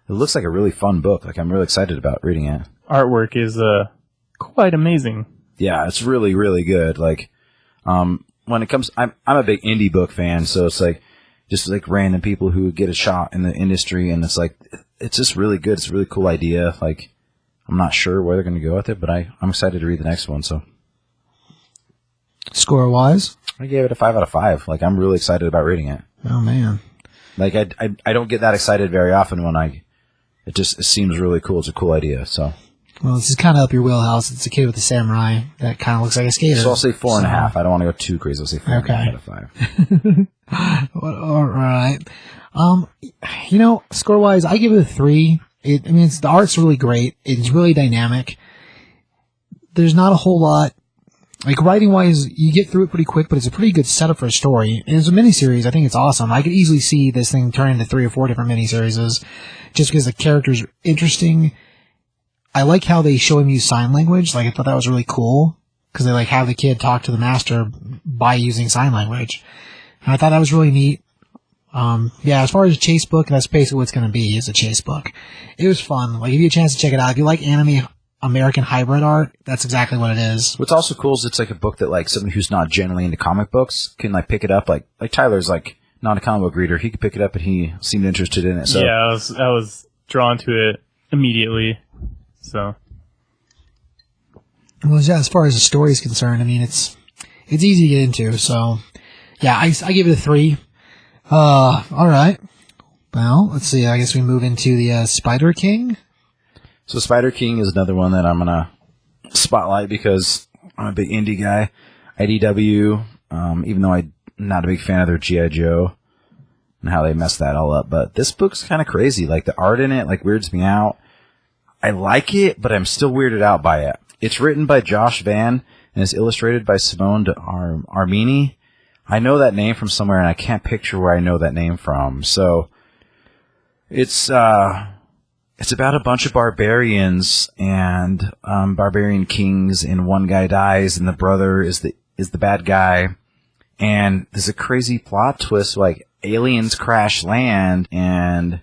it looks like a really fun book. Like I'm really excited about reading it. Artwork is quite amazing. Yeah, it's really, really good. Like, when it comes, I'm a big indie book fan, so it's like just like random people who get a shot in the industry, and it's like it's just really good. It's a really cool idea. Like, I'm not sure where they're going to go with it, but I'm excited to read the next one. So, score wise, I gave it a 5 out of 5. Like, I'm really excited about reading it. Oh man, like I don't get that excited very often when it seems really cool. It's a cool idea. So. Well, this is kind of up your wheelhouse. It's a kid with a samurai that kind of looks like a skater. So I'll say 4.5. I don't want to go too crazy. I'll say 4.5 out of 5. All right. Score-wise, I give it a 3. The art's really great. It's really dynamic. There's not a whole lot. Like, writing-wise, you get through it pretty quick, but it's a pretty good setup for a story. And it's a miniseries. I think it's awesome. I could easily see this thing turn into 3 or 4 different miniseries just because the characters are interesting. I like how they show him use sign language. Like, I thought that was really cool because they, like, have the kid talk to the master by using sign language. And I thought that was really neat. As far as a chase book, that's basically what it's going to be, is a chase book. It was fun. Like, if you get a chance to check it out, if you like anime American hybrid art, that's exactly what it is. What's also cool is it's like a book that, like, somebody who's not generally into comic books can, like, pick it up. Like Tyler's, like, not a comic book reader. He could pick it up and he seemed interested in it. So yeah, I was drawn to it immediately. So, well, as far as the story is concerned, it's easy to get into. So, yeah, I give it a 3. All right. Well, let's see. I guess we move into the Spider King. So Spider King is another one that I'm gonna spotlight because I'm a big indie guy. IDW, even though I'm not a big fan of their G.I. Joe and how they messed that all up, but this book's kind of crazy. Like, the art in it, like, weirds me out. I like it, but I'm still weirded out by it. It's written by Josh Van and is illustrated by Simone Armini. I know that name from somewhere, and I can't picture where I know that name from. So it's about a bunch of barbarians and barbarian kings, and one guy dies, and the brother is the bad guy. And there's a crazy plot twist, like aliens crash land, and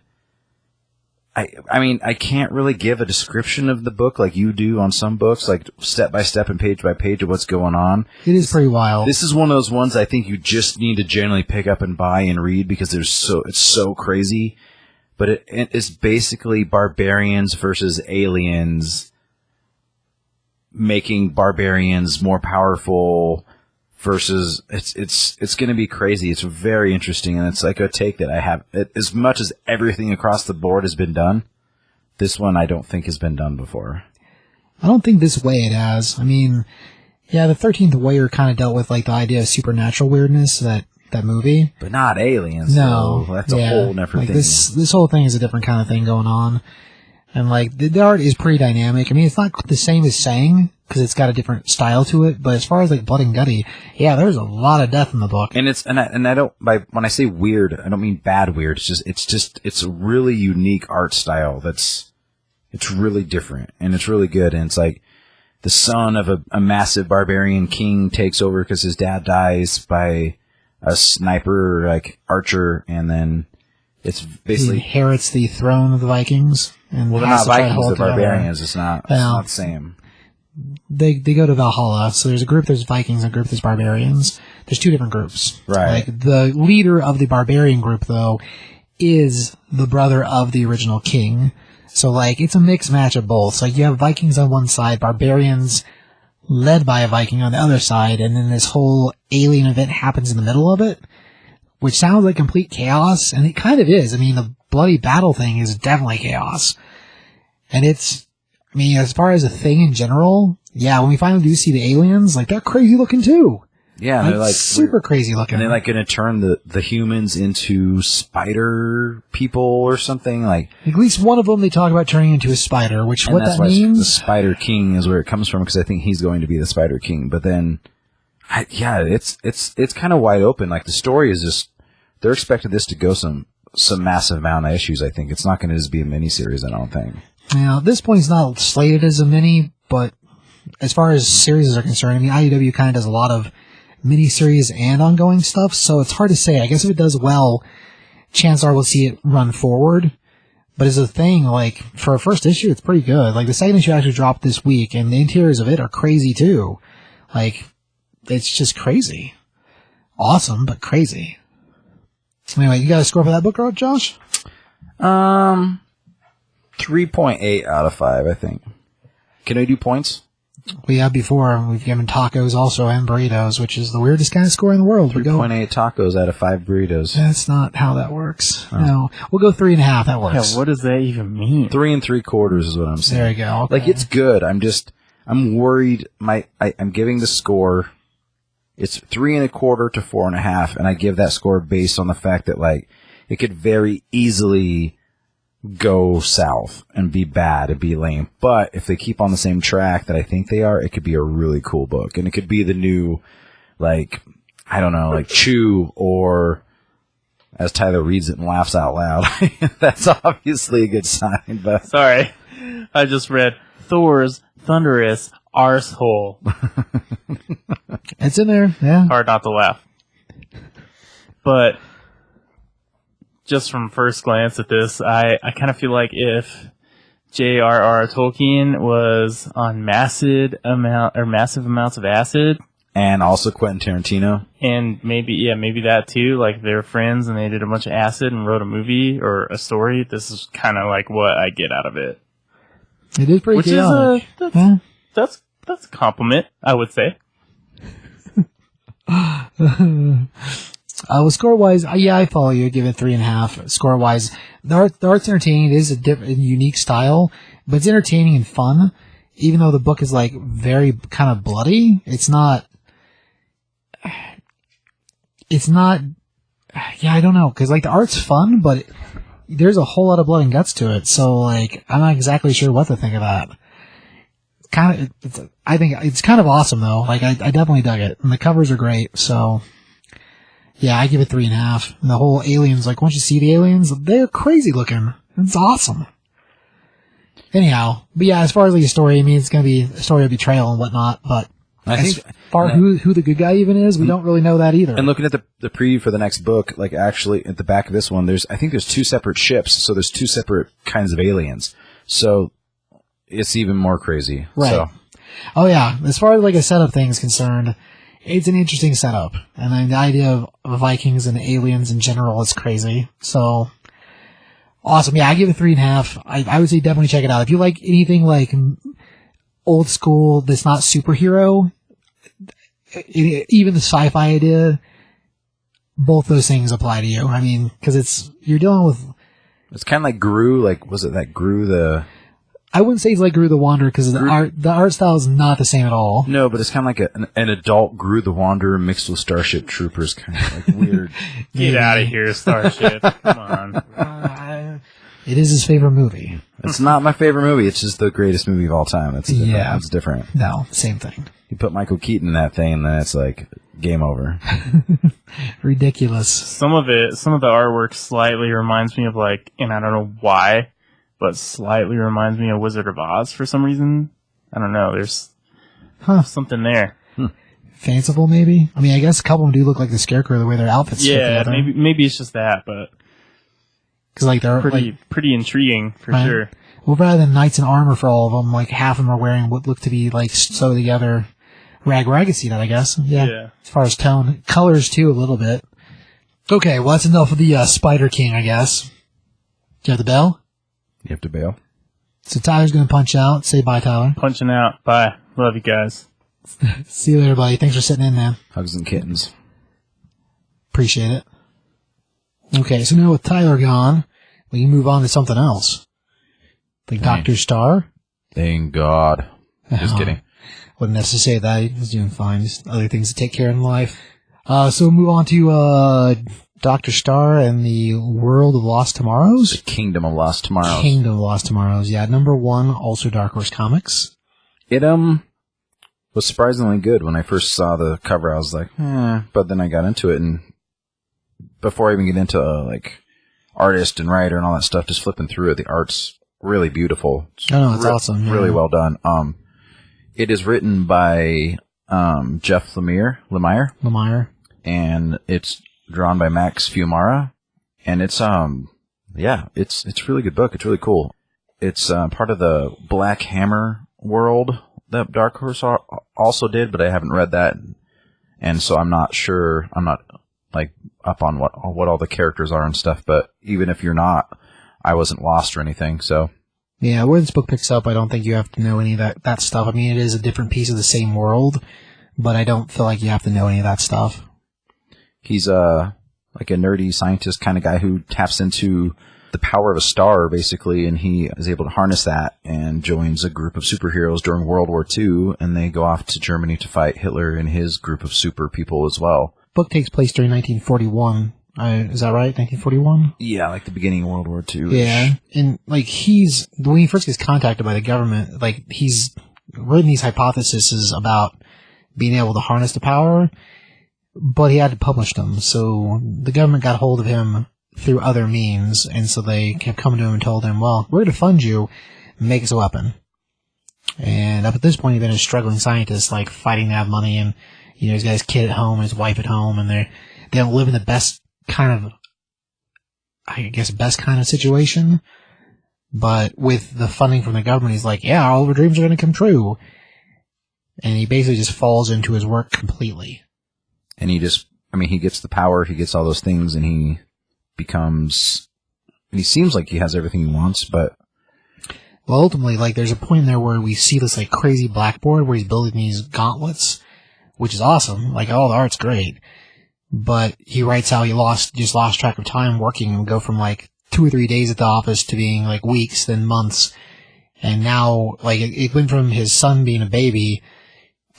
I can't really give a description of the book like you do on some books, like step by step and page by page of what's going on. It is pretty wild. This is one of those ones I think you just need to generally pick up and buy and read because it's so crazy. But it is basically barbarians versus aliens, making barbarians more powerful versus it's going to be crazy. It's very interesting, and it's like a take that I have. As much as everything across the board has been done, this one I don't think has been done before. I don't think this way it has. The 13th Warrior kind of dealt with, like, the idea of supernatural weirdness, that movie. But not aliens. No. Though. That's a whole different thing. This whole thing is a different kind of thing going on. And, like, the art is pretty dynamic. It's not the same as Sang, because it's got a different style to it. But as far as, like, Blood and Gutty, yeah, there's a lot of death in the book. And I don't, when I say weird, I don't mean bad weird. It's a really unique art style it's really different, and it's really good. And it's like the son of a massive barbarian king takes over because his dad dies by a sniper, like, archer, and then it's basically... He inherits the throne of the Vikings. And well, they're not Vikings, they're barbarians. It's not the same. They go to Valhalla, so there's a group there's Vikings and a group there's barbarians. There's 2 different groups. Right. Like, the leader of the barbarian group, though, is the brother of the original king. So, like, it's a mixed match of both. So, you have Vikings on one side, barbarians led by a Viking on the other side, and then this whole alien event happens in the middle of it, which sounds like complete chaos, and it kind of is. The bloody battle thing is definitely chaos. And it's, as far as a thing in general, yeah, when we finally do see the aliens, like, they're crazy looking too. Yeah, and they're like super crazy looking. And they're like going to turn the humans into spider people or something. Like, at least one of them they talk about turning into a spider, which what that means. The Spider King is where it comes from, because I think he's going to be the Spider King. But then, it's kind of wide open. Like, the story is just, they're expecting this to go some massive amount of issues. I think it's not going to just be a miniseries. I don't think. Now, at this point, it's not slated as a mini, but as far as series are concerned, IDW kind of does a lot of miniseries and ongoing stuff, so it's hard to say. I guess if it does well, chances are we'll see it run forward. But as a thing, like, for a first issue, it's pretty good. Like, the second issue actually dropped this week, and the interiors of it are crazy too. Like, it's just crazy. Awesome, but crazy. Anyway, you got a score for that book, Josh? 3.8 out of 5, I think. Can I do points? We have before. We've given tacos also and burritos, which is the weirdest kind of score in the world. We go 3.8 tacos out of 5 burritos. That's not how that works. No. We'll go 3.5. That works. Yeah, what does that even mean? 3 3/4 is what I'm saying. There you go. Okay. Like, it's good. I'm worried. I'm giving the score. It's 3 1/4 to 4.5, and I give that score based on the fact that, like, it could very easily go south and be bad and be lame. But if they keep on the same track that I think they are, it could be a really cool book. And it could be the new, like, I don't know, like Chew, or as Tyler reads it and laughs out loud. That's obviously a good sign. But Sorry. I just read Thor's Thunderous Arsehole. It's in there. Yeah. Hard not to laugh. But just from first glance at this, I kind of feel like if J.R.R. Tolkien was on massive amounts of acid, and also Quentin Tarantino. and maybe that too, like they were friends and they did a bunch of acid and wrote a movie or a story, this is kind of like what I get out of it. It is pretty Which chaotic. is that's a compliment, I would say. Well, score-wise, I follow you. I give it 3.5. Score-wise, the art's entertaining. It is a unique style, but it's entertaining and fun. Even though the book is, like, very kind of bloody, it's not, yeah, I don't know. Cause, like, the art's fun, but there's a whole lot of blood and guts to it. So, like, I'm not exactly sure what to think of that. I think it's kind of awesome, though. Like, I definitely dug it. And the covers are great, so... Yeah, I give it 3.5. And the whole aliens, like, once you see the aliens, they're crazy looking. It's awesome. Anyhow, but yeah, as far as like a story, I mean, it's going to be a story of betrayal and whatnot, but as far who the good guy even is, we don't really know that either. And looking at the preview for the next book, like, actually, at the back of this one, I think there's 2 separate ships, so there's 2 separate kinds of aliens. So, it's even more crazy. Right. So. Oh yeah, as far as like a setup thing is concerned, it's an interesting setup. And then the idea of Vikings and aliens in general is crazy. So, awesome. Yeah, I give it 3.5. I would say definitely check it out. If you like anything like old school that's not superhero, even the sci-fi idea, both those things apply to you. I mean, because you're dealing with... It's kind of like Gru, like, was it that Gru the... I wouldn't say it's like Gru the Wanderer, because the art style is not the same at all. No, but it's kind of like an adult Gru the Wanderer mixed with Starship Troopers, kind of like weird. Get out of here, Starship. Come on. It is his favorite movie. It's not my favorite movie. It's just the greatest movie of all time. It's different. No, same thing. You put Michael Keaton in that thing, and then it's like game over. Ridiculous. Some of the artwork slightly reminds me of like, and I don't know why, but slightly reminds me of Wizard of Oz for some reason. I don't know. There's something there. Fanciful, maybe? I mean, I guess a couple of them do look like the Scarecrow, the way their outfits fit together. maybe it's just that, but because like they're pretty intriguing for sure. Well, rather than knights in armor for all of them, like half of them are wearing what look to be like sewed together rag. I can see that, I guess. Yeah. As far as tone, colors too, a little bit. Okay, well that's enough of the Spider King, I guess. Do you have the bell? You have to bail. So Tyler's going to punch out. Say bye, Tyler. Punching out. Bye. Love you guys. See you later, buddy. Thanks for sitting in, man. Hugs and kittens. Appreciate it. Okay, so now with Tyler gone, we can move on to something else. Like Dr. Star. Thank God. Just kidding. Wouldn't necessarily say that. He's doing fine. Just other things to take care of in life. So we'll move on to Dr. Star and the World of Lost Tomorrows. The Kingdom of Lost Tomorrows. Kingdom of Lost Tomorrows, yeah. Number 1, also Dark Horse Comics. It was surprisingly good. When I first saw the cover, I was like, but then I got into it, and before I even get into like artist and writer and all that stuff, just flipping through it, the art's really beautiful. It's it's awesome. Yeah. Really well done. It is written by Jeff Lemire, and it's drawn by Max Fiumara, and it's it's a really good book. It's really cool. It's part of the Black Hammer world that Dark Horse also did, but I haven't read that, and so I'm not sure. I'm not like up on what all the characters are and stuff. But even if you're not, I wasn't lost or anything. So Yeah, where this book picks up, I don't think you have to know any of that stuff. I mean, it is a different piece of the same world, but I don't feel like you have to know any of that stuff. He's like a nerdy scientist kind of guy who taps into the power of a star, basically, and he is able to harness that and joins a group of superheroes during World War II, and they go off to Germany to fight Hitler and his group of super people as well. Book takes place during 1941. Is that right? 1941? Yeah, like the beginning of World War II. Yeah, and like when he first gets contacted by the government, like he's written these hypotheses about being able to harness the power, but he had to publish them. So the government got hold of him through other means, and so they kept coming to him and told him, well, we're going to fund you, make us a weapon. And up at this point, he'd been a struggling scientist, like fighting to have money, and he's got his kid at home, his wife at home, and they don't live in the best kind of situation. But with the funding from the government, he's like, yeah, all of our dreams are going to come true. And he basically just falls into his work completely. And he gets the power, he gets all those things, and he seems like he has everything he wants, but... Well, ultimately, like, there's a point there where we see this, like, crazy blackboard where he's building these gauntlets, which is awesome. Like, oh, the art's great. But he writes how he just lost track of time working and go from, like, 2 or 3 days at the office to being, like, weeks, then months. And now, like, it went from his son being a baby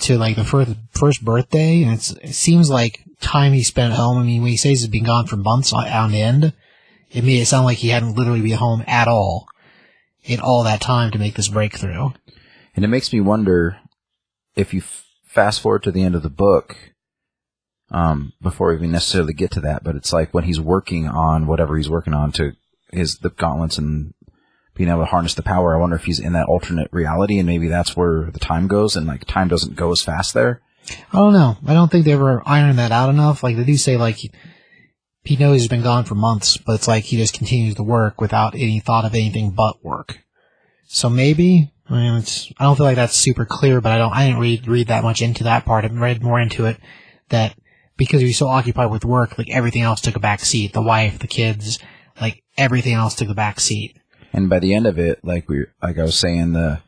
to, like, the first birthday, and it seems like time he spent at home. I mean, when he says he's been gone for months on end, it made it sound like he hadn't literally been home at all in all that time to make this breakthrough. And it makes me wonder if you fast forward to the end of the book, before we even necessarily get to that, but it's like when he's working on whatever he's working on the gauntlets and being able to harness the power, I wonder if he's in that alternate reality and maybe that's where the time goes and like time doesn't go as fast there. I don't know. I don't think they ever ironed that out enough. Like, they do say, like, he knows he's been gone for months, but it's like he just continues to work without any thought of anything but work. So maybe, I mean, I don't feel like that's super clear, but I didn't read that much into that part. I read more into it that because he was so occupied with work, like, everything else took a back seat. The wife, the kids, like, everything else took a back seat. And by the end of it, like I was saying,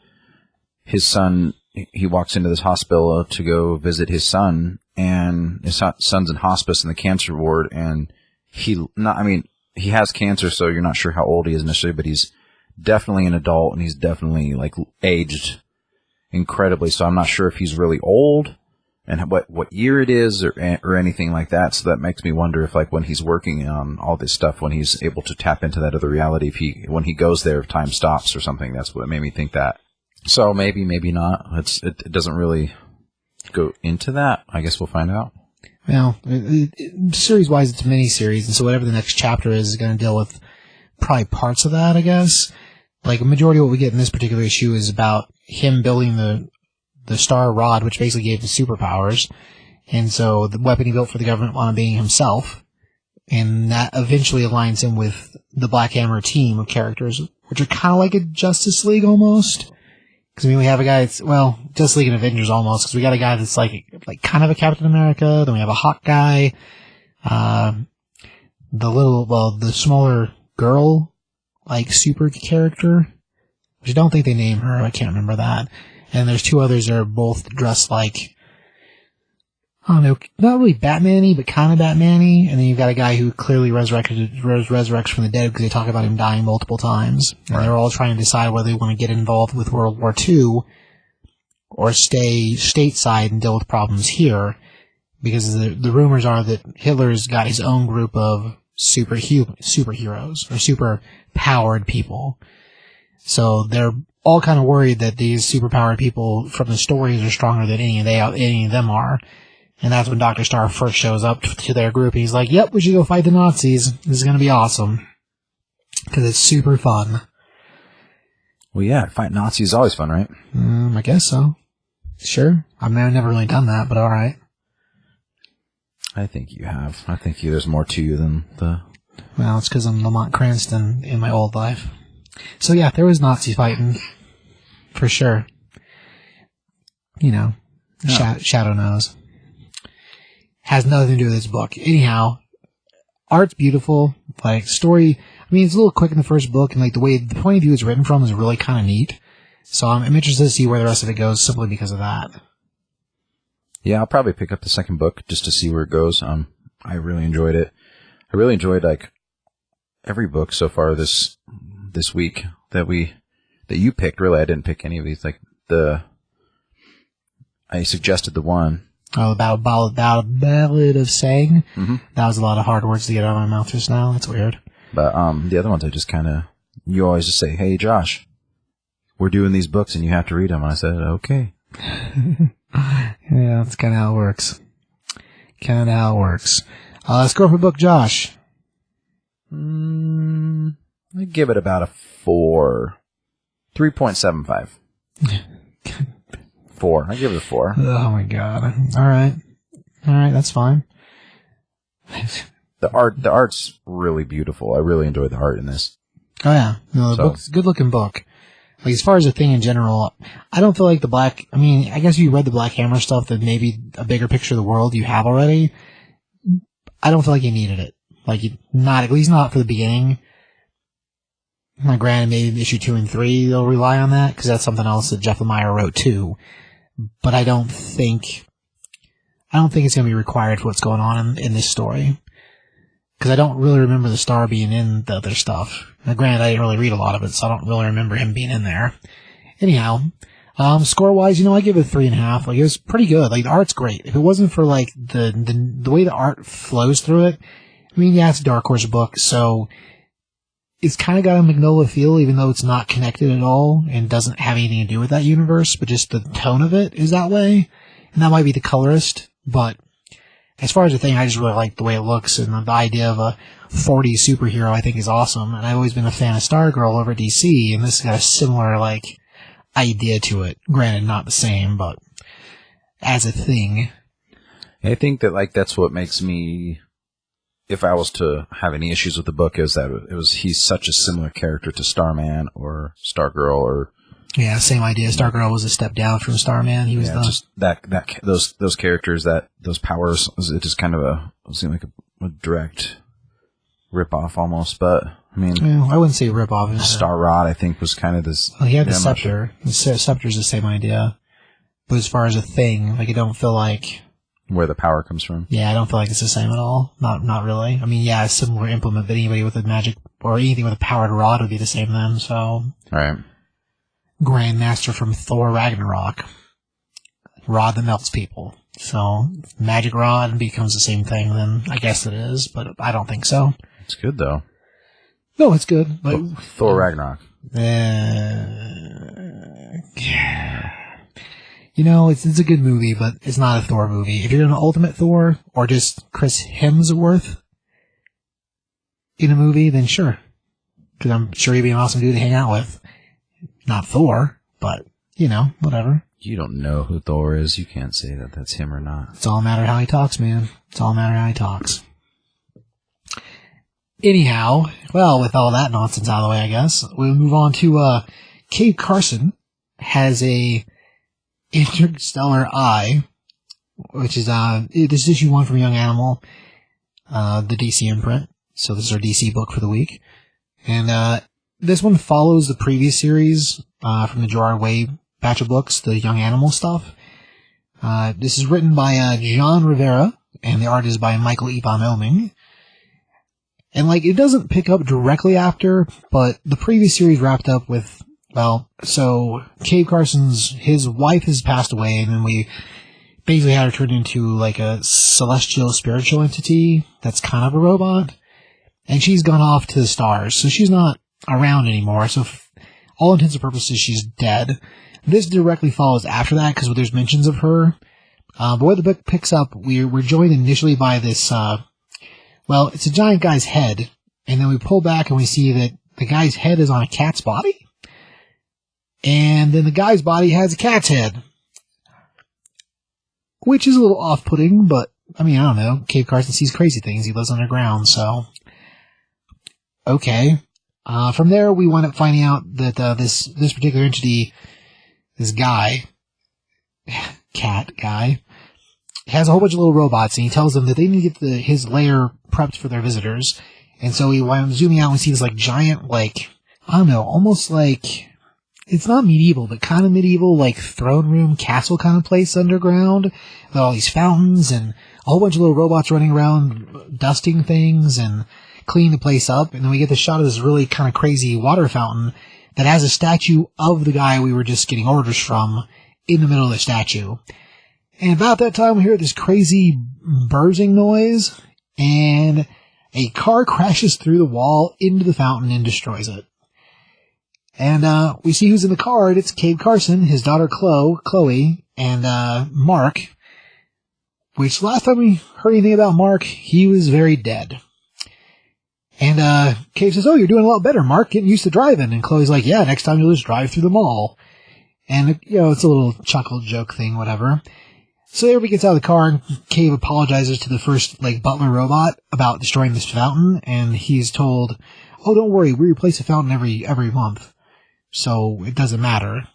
his son, he walks into this hospital to go visit his son, and his son's in hospice in the cancer ward, and he has cancer, so you're not sure how old he is initially, but he's definitely an adult, and he's definitely, like, aged incredibly, so I'm not sure if he's really old, and what year it is, or anything like that, so that makes me wonder if, like, when he's working on all this stuff, when he's able to tap into that other reality, when he goes there, if time stops or something, that's what made me think that. So maybe not. It doesn't really go into that. I guess we'll find out. Well, series-wise, it's a mini-series, and so whatever the next chapter is going to deal with probably parts of that, I guess. Like, a majority of what we get in this particular issue is about him building the star rod, which basically gave him superpowers, and so the weapon he built for the government wound up being himself, and that eventually aligns him with the Black Hammer team of characters, which are kind of like a Justice League almost. Because, I mean, we have a guy that's, well, Justice League and Avengers almost, because we got a guy that's like kind of a Captain America, then we have a Hawkeye, the smaller girl, like, super character, which I don't think they name her, I can't remember that. And there's 2 others that are both dressed like, I don't know, not really Batman-y, but kind of Batman-y. And then you've got a guy who clearly resurrects from the dead because they talk about him dying multiple times. And they're all trying to decide whether they want to get involved with World War II or stay stateside and deal with problems here. Because the rumors are that Hitler's got his own group of superheroes or super-powered people. So they're all kind of worried that these superpowered people from the stories are stronger than any of them are. And that's when Dr. Starr first shows up to their group. He's like, yep, we should go fight the Nazis. This is going to be awesome. Because it's super fun. Well, yeah, fight Nazis is always fun, right? I guess so. Sure. I mean, I've never really done that, but alright. I think you have. I think there's more to you than the... Well, it's because I'm Lamont Cranston in my old life. So yeah, there was Nazi fighting. For sure. You know, Shadow knows. Has nothing to do with this book. Anyhow, art's beautiful. Like, story, I mean, it's a little quick in the first book, and like the way the point of view it's written from is really kind of neat. So I'm interested to see where the rest of it goes, simply because of that. Yeah, I'll probably pick up the second book just to see where it goes. I really enjoyed it. I really enjoyed like every book so far this week that you picked. Really, I didn't pick any of these. Like I suggested the one. Oh, about Ballad of Sang. Mm-hmm. That was a lot of hard words to get out of my mouth just now. That's weird. But the other ones, I just kind of, you always just say, "Hey, Josh, we're doing these books and you have to read them." And I said, "Okay." Yeah, that's kind of how it works. Score for book, Josh. I give it about a 4. 3.75. 4. I give it a 4. Oh my god. All right, that's fine. The art's really beautiful. I really enjoy the art in this. Oh yeah, no, the book's a good looking book. Like, as far as the thing in general, I don't feel like I guess if you read the Black Hammer stuff, then maybe a bigger picture of the world you have already. I don't feel like you needed it. Like, at least not for the beginning. Now, granted, maybe issue 2 and 3 they'll rely on that, because that's something else that Jeff Lemire wrote too. But I don't think it's going to be required for what's going on in this story. Because I don't really remember the Star being in the other stuff. Now, granted, I didn't really read a lot of it, so I don't really remember him being in there. Anyhow, score-wise, I give it a 3.5. Like, it was pretty good. Like, the art's great. If it wasn't for, like, the way the art flows through it, I mean, yeah, it's a Dark Horse book, so it's kind of got a Magnolia feel, even though it's not connected at all and doesn't have anything to do with that universe, but just the tone of it is that way. And that might be the colorist, but as far as the thing, I just really like the way it looks, and the idea of a 40s superhero I think is awesome. And I've always been a fan of Stargirl over at DC, and this has got a similar, like, idea to it. Granted, not the same, but as a thing. I think that, like, that's what makes me, if I was to have any issues with the book, is that he's such a similar character to Starman or Stargirl or... Yeah, same idea. Stargirl was a step down from Starman. He was just those characters, those powers, it just kind of seemed like a direct rip-off almost, but I mean... Well, I wouldn't say rip-off. Star Rod, I think, was kind of this... Well, he had the Scepter. The Scepter's the same idea. But as far as a thing, like, I don't feel like... Where the power comes from. Yeah, I don't feel like it's the same at all. Not really. I mean, yeah, a similar implement, but anybody with a magic, or anything with a powered rod would be the same then, so... All right. Grandmaster from Thor Ragnarok. Rod that melts people. So, magic rod becomes the same thing, then I guess it is, but I don't think so. It's good, though. No, it's good. But, Thor Ragnarok. It's a good movie, but it's not a Thor movie. If you're an Ultimate Thor, or just Chris Hemsworth in a movie, then sure. Because I'm sure he'd be an awesome dude to hang out with. Not Thor, but, whatever. You don't know who Thor is. You can't say that that's him or not. It's all a matter of how he talks, man. It's all a matter of how he talks. Anyhow, well, with all that nonsense out of the way, I guess, we'll move on to, Cave Carson has a Interstellar Eye, which is, this is issue 1 from Young Animal, the DC imprint. So this is our DC book for the week. And, this one follows the previous series, from the Gerard Way batch of books, the Young Animal stuff. This is written by, John Rivera, and the art is by Michael E. von Oeming. And, like, it doesn't pick up directly after, but the previous series wrapped up with, so Cave Carson's, his wife has passed away, and then we basically had her turned into, like, a celestial spiritual entity that's kind of a robot. And she's gone off to the stars, so she's not around anymore, so all intents and purposes she's dead. This directly follows after that, because there's mentions of her. But where the book picks up, we're joined initially by this, it's a giant guy's head, and then we pull back and we see that the guy's head is on a cat's body, and then the guy's body has a cat's head. Which is a little off-putting, but, I mean, I don't know. Cave Carson sees crazy things. He lives underground, so... Okay. From there, we wind up finding out that this particular entity, this guy, cat guy, has a whole bunch of little robots, and he tells them that they need to get his lair prepped for their visitors. And so I'm zooming out and we see this like giant, like, I don't know, almost like, it's not medieval, but kind of medieval, like throne room, castle kind of place underground. With all these fountains and a whole bunch of little robots running around dusting things and cleaning the place up. And then we get the shot of this really kind of crazy water fountain that has a statue of the guy we were just getting orders from in the middle of the statue. And about that time, we hear this crazy buzzing noise, and a car crashes through the wall into the fountain and destroys it. And we see who's in the car, and it's Cave Carson, his daughter Chloe, and Mark, which last time we heard anything about Mark, he was very dead. And Cave says, "Oh, you're doing a lot better, Mark, getting used to driving." And Chloe's like, "Yeah, next time you'll just drive through the mall." And, it's a little chuckle joke thing, whatever. So everybody gets out of the car, and Cave apologizes to the first, butler robot about destroying this fountain, and he's told, "Oh, don't worry, we replace the fountain every month, so it doesn't matter."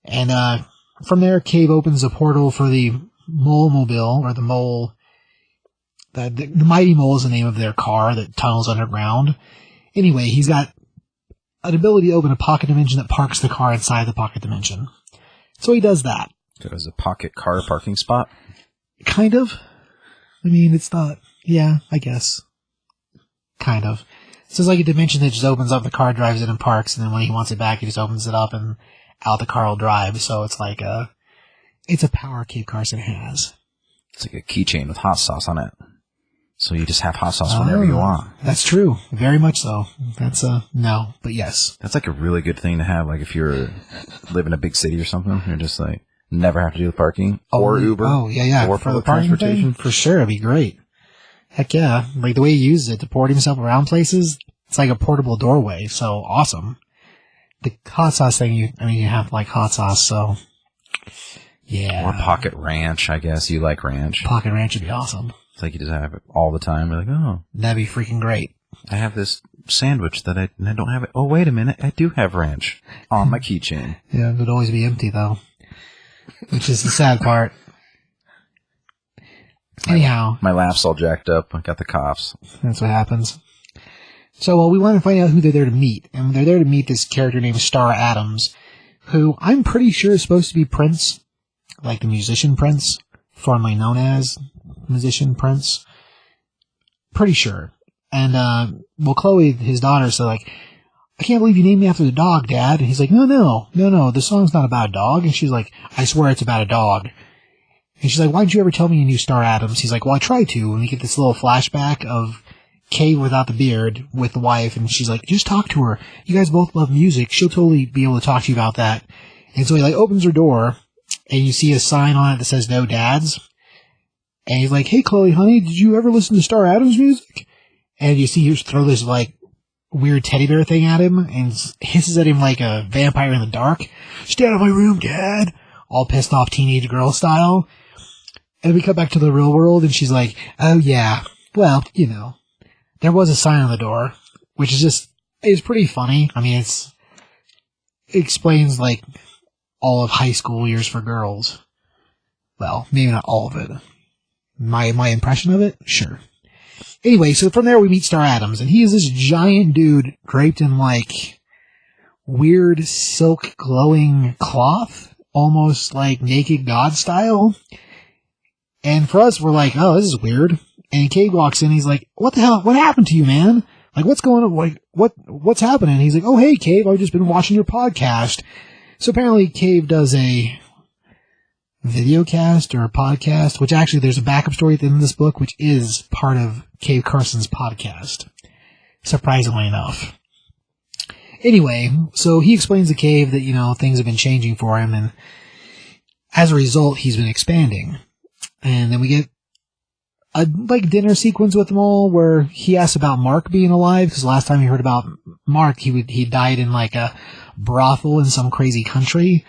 And from there, Cave opens a portal for the Mole Mobile, or the Mole. The Mighty Mole is the name of their car that tunnels underground. Anyway, he's got an ability to open a pocket dimension that parks the car inside the pocket dimension. So he does that. So it was a pocket car parking spot? Kind of. I mean, it's not... Yeah, I guess. Kind of. So it's like a dimension that just opens up, the car drives it and parks, and then when he wants it back, he just opens it up and out the car will drive. So it's like it's a power Cave Carson has. It's like a keychain with hot sauce on it. So you just have hot sauce whenever you want. That's true. Very much so. That's no, but yes. That's like a really good thing to have, like if you're live in a big city or something. You're just like, never have to do the parking. Or Uber. Oh, yeah. Or for the public parking transportation. thing, for sure, it'd be great. Heck yeah. Like the way he uses it to port himself around places, it's like a portable doorway. So awesome. The hot sauce thing, you have like hot sauce, so yeah. Or Pocket Ranch, I guess. You like ranch. Pocket Ranch would be awesome. It's like you just have it all the time. You're like, oh. That'd be freaking great. I have this sandwich that I don't have it. Oh, wait a minute. I do have ranch on my keychain. Yeah, it would always be empty though. Which is the sad part. Anyhow. My laugh's all jacked up. I got the coughs. That's what happens. So we want to find out who they're there to meet. And they're there to meet this character named Star Adams, who I'm pretty sure is supposed to be Prince, like the musician Prince, formerly known as musician Prince. Pretty sure. And, Chloe, his daughter, said, like, "I can't believe you named me after the dog, Dad." And he's like, No, the song's not about a dog. And she's like, "I swear it's about a dog." And she's like, "Why didn't you ever tell me you knew Star Adams?" He's like, "Well, I tried to." And we get this little flashback of Cave without the beard with the wife. And she's like, "Just talk to her. You guys both love music. She'll totally be able to talk to you about that." And so he, opens her door, and you see a sign on it that says, "No Dads." And he's like, "Hey, Chloe, honey, did you ever listen to Star Adams music?" And you see her throw this, weird teddy bear thing at him and hisses at him like a vampire in the dark. "Stay out of my room, Dad!" All pissed off teenage girl style. And we cut back to the real world, and she's like, "Oh, yeah, well, there was a sign on the door," which is pretty funny. I mean, it explains, all of high school years for girls. Well, maybe not all of it. My impression of it? Sure. Anyway, so from there we meet Star Adams, and he is this giant dude draped in, weird silk glowing cloth, almost like Naked God style. And for us, we're like, "Oh, this is weird." And Cave walks in, he's like, "What the hell? What happened to you, man? What's going on? What's happening?" He's like, "Oh, hey, Cave, I've just been watching your podcast." So apparently Cave does a videocast or a podcast, which actually there's a backup story at the end of this book, which is part of Cave Carson's podcast, surprisingly enough. Anyway, so he explains to Cave that, things have been changing for him, and as a result, he's been expanding. And then we get a dinner sequence with them all where he asks about Mark being alive, because last time he heard about Mark, he died in a brothel in some crazy country.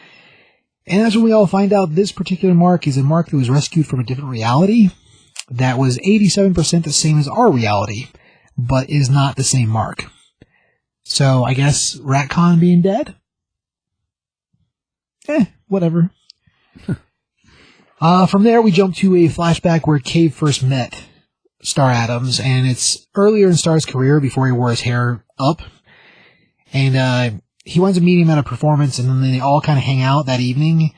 And that's when we all find out this particular Mark is a Mark that was rescued from a different reality that was 87% the same as our reality, but is not the same Mark. So I guess Ratcon being dead? Whatever. From there we jump to a flashback where Cave first met Star Adams, and it's earlier in Star's career before he wore his hair up. And he winds up meeting him at a performance, and then they all kind of hang out that evening.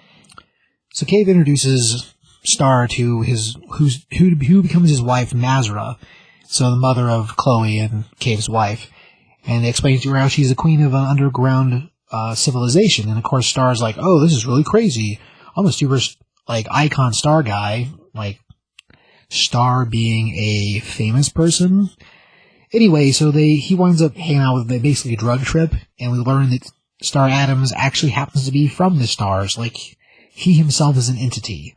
So Cave introduces Star to who becomes his wife, Nazra, so the mother of Chloe and Cave's wife, and it explains to her how she's the queen of an underground civilization. And of course, Star's like, "Oh, this is really crazy. I'm a super icon Star guy, Star being a famous person." Anyway, so he winds up hanging out with basically a drug trip, and we learn that Star Adams actually happens to be from the stars. He himself is an entity.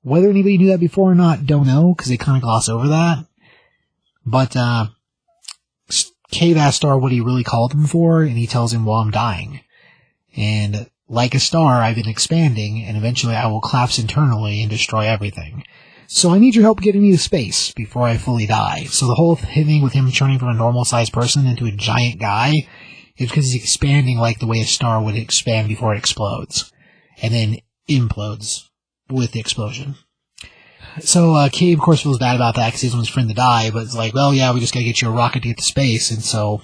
Whether anybody knew that before or not, don't know, because they kind of gloss over that. But Cave asks Star what he really called him for, and he tells him, "Well, I'm dying. And like a star, I've been expanding, and eventually I will collapse internally and destroy everything. So I need your help getting me to space before I fully die." So the whole thing with him turning from a normal-sized person into a giant guy is because he's expanding like the way a star would expand before it explodes, and then implodes with the explosion. So Cave, of course, feels bad about that because he doesn't want his friend to die, but it's like, well, yeah, we just gotta get you a rocket to get to space. And so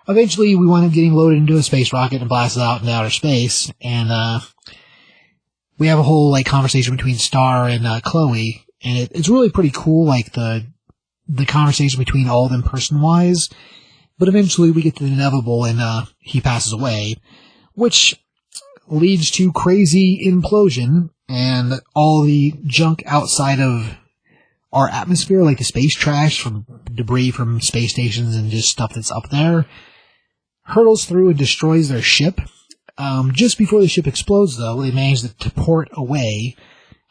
eventually we wind up getting loaded into a space rocket and blasted out into outer space, and we have a whole conversation between Star and Chloe. And it's really pretty cool, the conversation between all of them person-wise. But eventually we get to the inevitable, and he passes away, which leads to crazy implosion, and all the junk outside of our atmosphere, like the space trash from debris from space stations and just stuff that's up there, hurtles through and destroys their ship. Just before the ship explodes, though, they manage to port away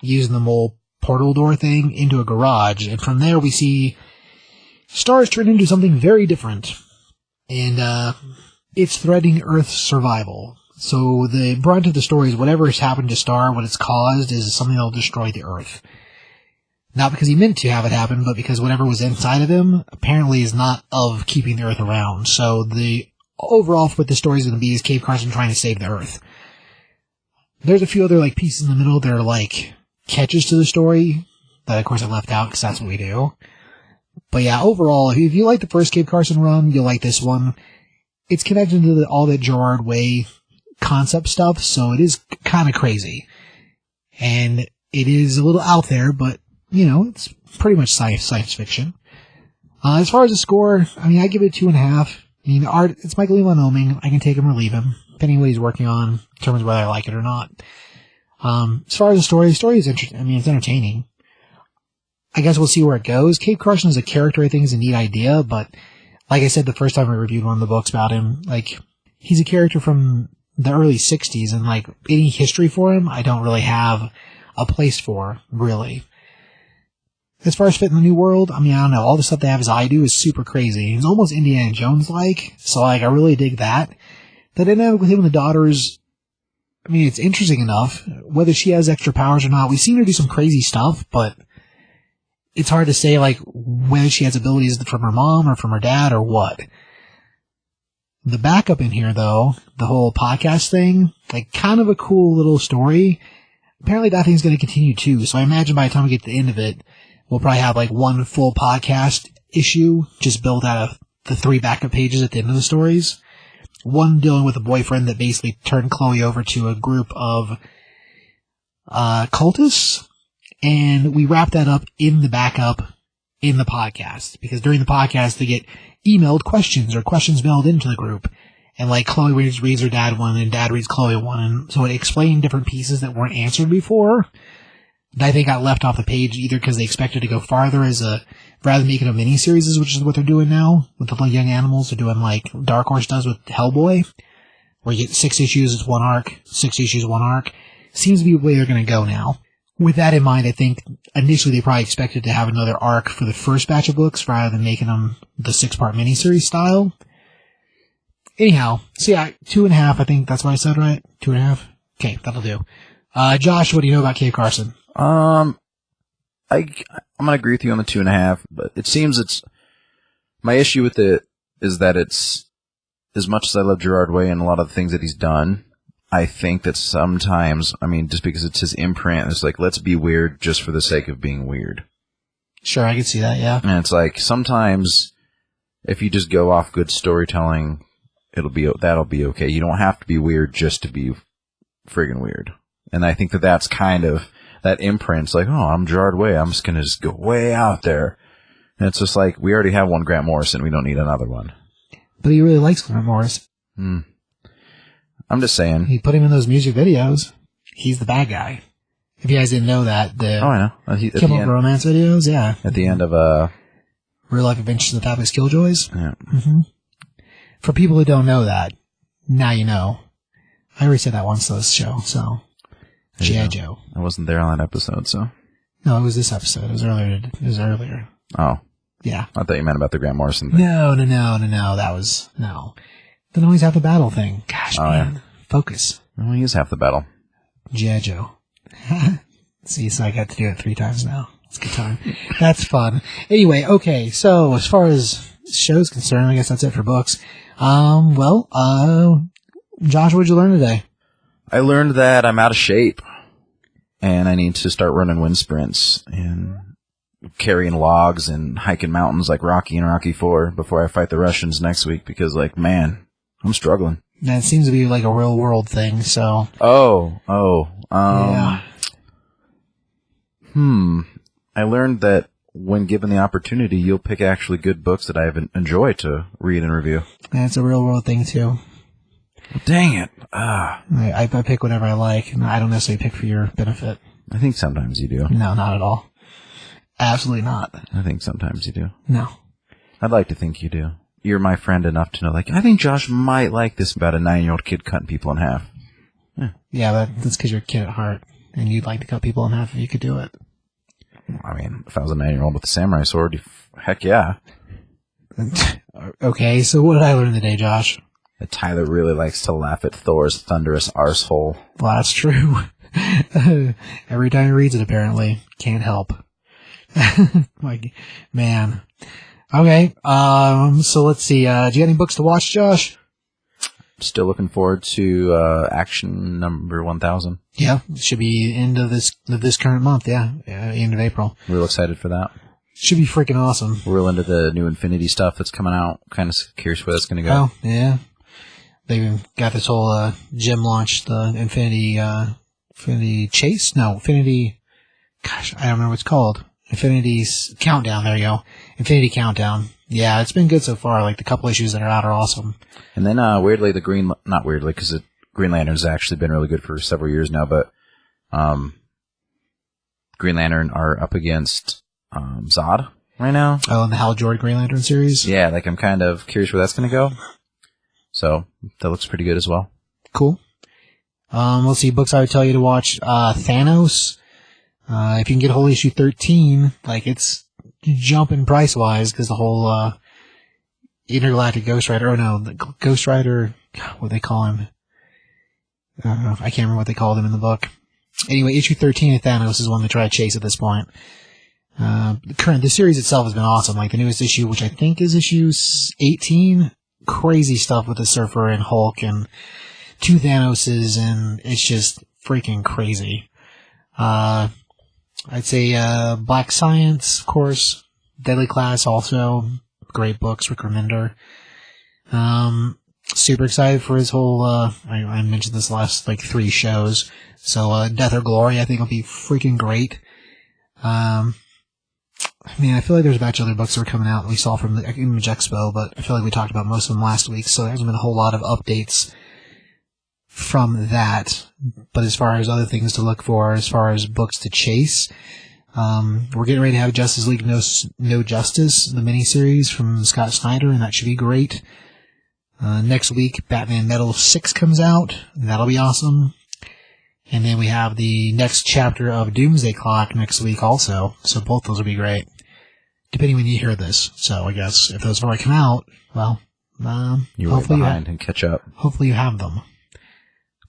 using the mole portal door thing into a garage, and from there we see Stars turn into something very different, and it's threatening Earth's survival. So the brunt of the story is whatever has happened to Star, what it's caused, is something that will destroy the Earth. Not because he meant to have it happen, but because whatever was inside of him apparently is not of keeping the Earth around. So the overall what the story is going to be is Cave Carson trying to save the Earth. There's a few other pieces in the middle that are catches to the story that of course I left out because that's what we do. But yeah, overall, if you like the first Cave Carson run, you'll like this one. It's connected to all that Gerard Way concept stuff, so it is kind of crazy. And it is a little out there, but, it's pretty much science fiction. As far as the score, I give it 2.5. Art, it's Michael Iwan Oeming. I can take him or leave him, depending on what he's working on, determines whether I like it or not. As far as the story is interesting. It's entertaining. I guess we'll see where it goes. Cave Carson as a character, I think, is a neat idea, but like I said the first time I reviewed one of the books about him, he's a character from the early 60s, and any history for him, I don't really have a place for, really. As far as fitting the new world, I don't know, all the stuff they have as I do is super crazy. It's almost Indiana Jones-like, so I really dig that. The dynamic with him and the daughters, it's interesting enough. Whether she has extra powers or not, we've seen her do some crazy stuff, but it's hard to say, whether she has abilities from her mom or from her dad or what. The backup in here, though, the whole podcast thing, kind of a cool little story. Apparently that thing's going to continue too, so I imagine by the time we get to the end of it, we'll probably have one full podcast issue just built out of the 3 backup pages at the end of the stories. One dealing with a boyfriend that basically turned Chloe over to a group of cultists, and we wrap that up in the backup in the podcast, because during the podcast they get emailed questions or questions mailed into the group, and Chloe reads her dad one and dad reads Chloe one, and so it explained different pieces that weren't answered before that I think got left off the page either because they expected to go farther rather than making a mini-series, which is what they're doing now with the young animals. They're doing Dark Horse does with Hellboy, where you get 6 issues, it's 1 arc, 6 issues, 1 arc. Seems to be the way they're going to go now. With that in mind, I think initially they probably expected to have another arc for the first batch of books rather than making them the 6-part miniseries style. Anyhow, so yeah, 2.5, I think that's what I said, right? 2.5? Okay, that'll do. Josh, what do you know about Cave Carson? I'm gonna agree with you on the 2.5, but it seems my issue with it is that it's, as much as I love Gerard Way and a lot of the things that he's done, I think that sometimes, just because it's his imprint, it's let's be weird just for the sake of being weird. Sure, I can see that, yeah. And it's like, sometimes if you just go off good storytelling, that'll be okay. You don't have to be weird just to be friggin' weird. And I think that's kind of, that imprint's like, oh, I'm Gerard Way. I'm just going to just go way out there. And it's just like, we already have one Grant Morrison. We don't need another one. But he really likes Grant Morrison. I'm just saying. He put him in those music videos. He's the bad guy. If you guys didn't know that, I know. Kimmel Romance videos, yeah. At the end of Real Life Adventures of Fabulous Killjoys. Yeah. Mm-hmm. For people who don't know that, now you know. I already said that once on this show, so. G.I. Joe. I wasn't there on that episode, so. No, it was this episode. It was earlier. Oh. Yeah. I thought you meant about the Grant Morrison thing. No. That was, no. Don't always have the battle thing. Gosh, man. Yeah. Focus. Well, he is half the battle. G.I. Joe. See, so I got to do it 3 times now. It's a good time. That's fun. Anyway, okay, so as far as shows concerned, I guess that's it for books. Josh, what did you learn today? I learned that I'm out of shape, and I need to start running wind sprints and carrying logs and hiking mountains like Rocky and Rocky 4 before I fight the Russians next week, because, like, man, I'm struggling. That seems to be like a real world thing, so. Yeah. I learned that when given the opportunity, you'll pick actually good books that I enjoy to read and review. That's a real world thing, too. Dang it. I pick whatever I like, and I don't necessarily pick for your benefit. I think sometimes you do. No, not at all. Absolutely not. I think sometimes you do. No. I'd like to think you do. You're my friend enough to know, like, I think Josh might like this about a 9-year-old kid cutting people in half. Yeah, that's because you're a kid at heart, and you'd like to cut people in half if you could do it. I mean, if I was a 9-year-old with a samurai sword, heck yeah. Okay, so what did I learn today, Josh? That Tyler really likes to laugh at Thor's thunderous arsehole. Well, that's true. Every time he reads it, apparently. Can't help. Like, man. Okay, so let's see. Do you have any books to watch, Josh? Still looking forward to Action number 1000. Yeah, it should be end of this current month, yeah. End of April. Real excited for that. Should be freaking awesome. We're real into the new Infinity stuff that's coming out. Kind of curious where that's going to go. Oh, yeah. They've got this whole gym launch, the Infinity Chase? No, Infinity... Gosh, I don't remember what it's called. Infinity's Countdown, there you go. Infinity Countdown. Yeah, it's been good so far. Like, the couple issues that are out are awesome. And then, weirdly, not weirdly, because Green Lantern's actually been really good for several years now, but Green Lantern are up against Zod right now. Oh, and the Hal Jordan Green Lantern series? Yeah, like, I'm kind of curious where that's going to go. So, that looks pretty good as well. Cool. Let's see, books I would tell you to watch. Thanos. If you can get a hold of issue 13, like, it's jumping price-wise, because the whole, Intergalactic Ghost Rider, the Ghost Rider, what do they call him? I can't remember what they called him in the book. Anyway, issue 13 of Thanos is one to try to chase at this point. The series itself has been awesome, like the newest issue, which I think is issue 18, crazy stuff with the Surfer and Hulk and 2 Thanoses, and it's just freaking crazy. I'd say, Black Science, of course, Deadly Class also, great books, Rick Remender. Super excited for his whole, I mentioned this last, 3 shows, so, Death or Glory, I think will be freaking great. I feel like there's a batch of other books that were coming out that we saw from the Image Expo, but I feel like we talked about most of them last week, so there hasn't been a whole lot of updates from that. But as far as other things to look for, as far as books to chase, we're getting ready to have Justice League No Justice, the miniseries from Scott Snyder, and that should be great. Next week, Batman Metal 6 comes out, and that'll be awesome. And then we have the next chapter of Doomsday Clock next week also, so both those will be great. Depending when you hear this. So I guess if those already come out, well, you're hopefully behind and catch up. Hopefully you have them.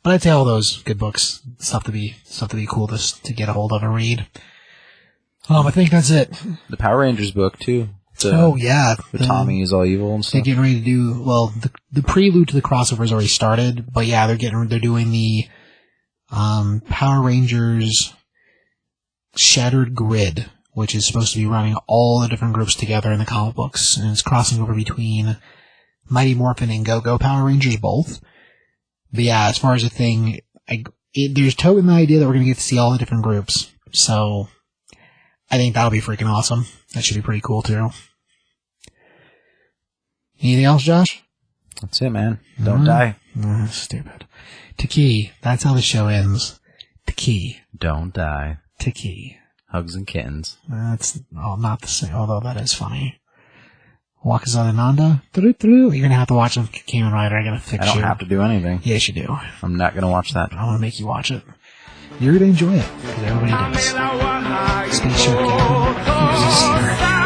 But I'd say all those good books, stuff to be cool to get a hold of and read. I think that's it. The Power Rangers book too. Yeah. The Tommy is all evil and stuff. They're getting ready to do, the prelude to the crossover has already started, but yeah, they're doing the Power Rangers Shattered Grid, which is supposed to be running all the different groups together in the comic books, and it's crossing over between Mighty Morphin and Go-Go Power Rangers both. But yeah, as far as the thing, there's totally the idea that we're going to get to see all the different groups, so I think that'll be freaking awesome. That should be pretty cool, too. Anything else, Josh? That's it, man. Don't die. Stupid. Taki, that's how the show ends. Taki. Don't die. Taki. Hugs and kittens. That's not the same, although that is funny. Wakazadananda? You're going to have to watch them, Kamen Rider. I got to fix you. I don't have to do anything. Yes, you do. I'm not going to watch that. I want to make you watch it. You're going to enjoy it, because everybody does. Spaceship Captain.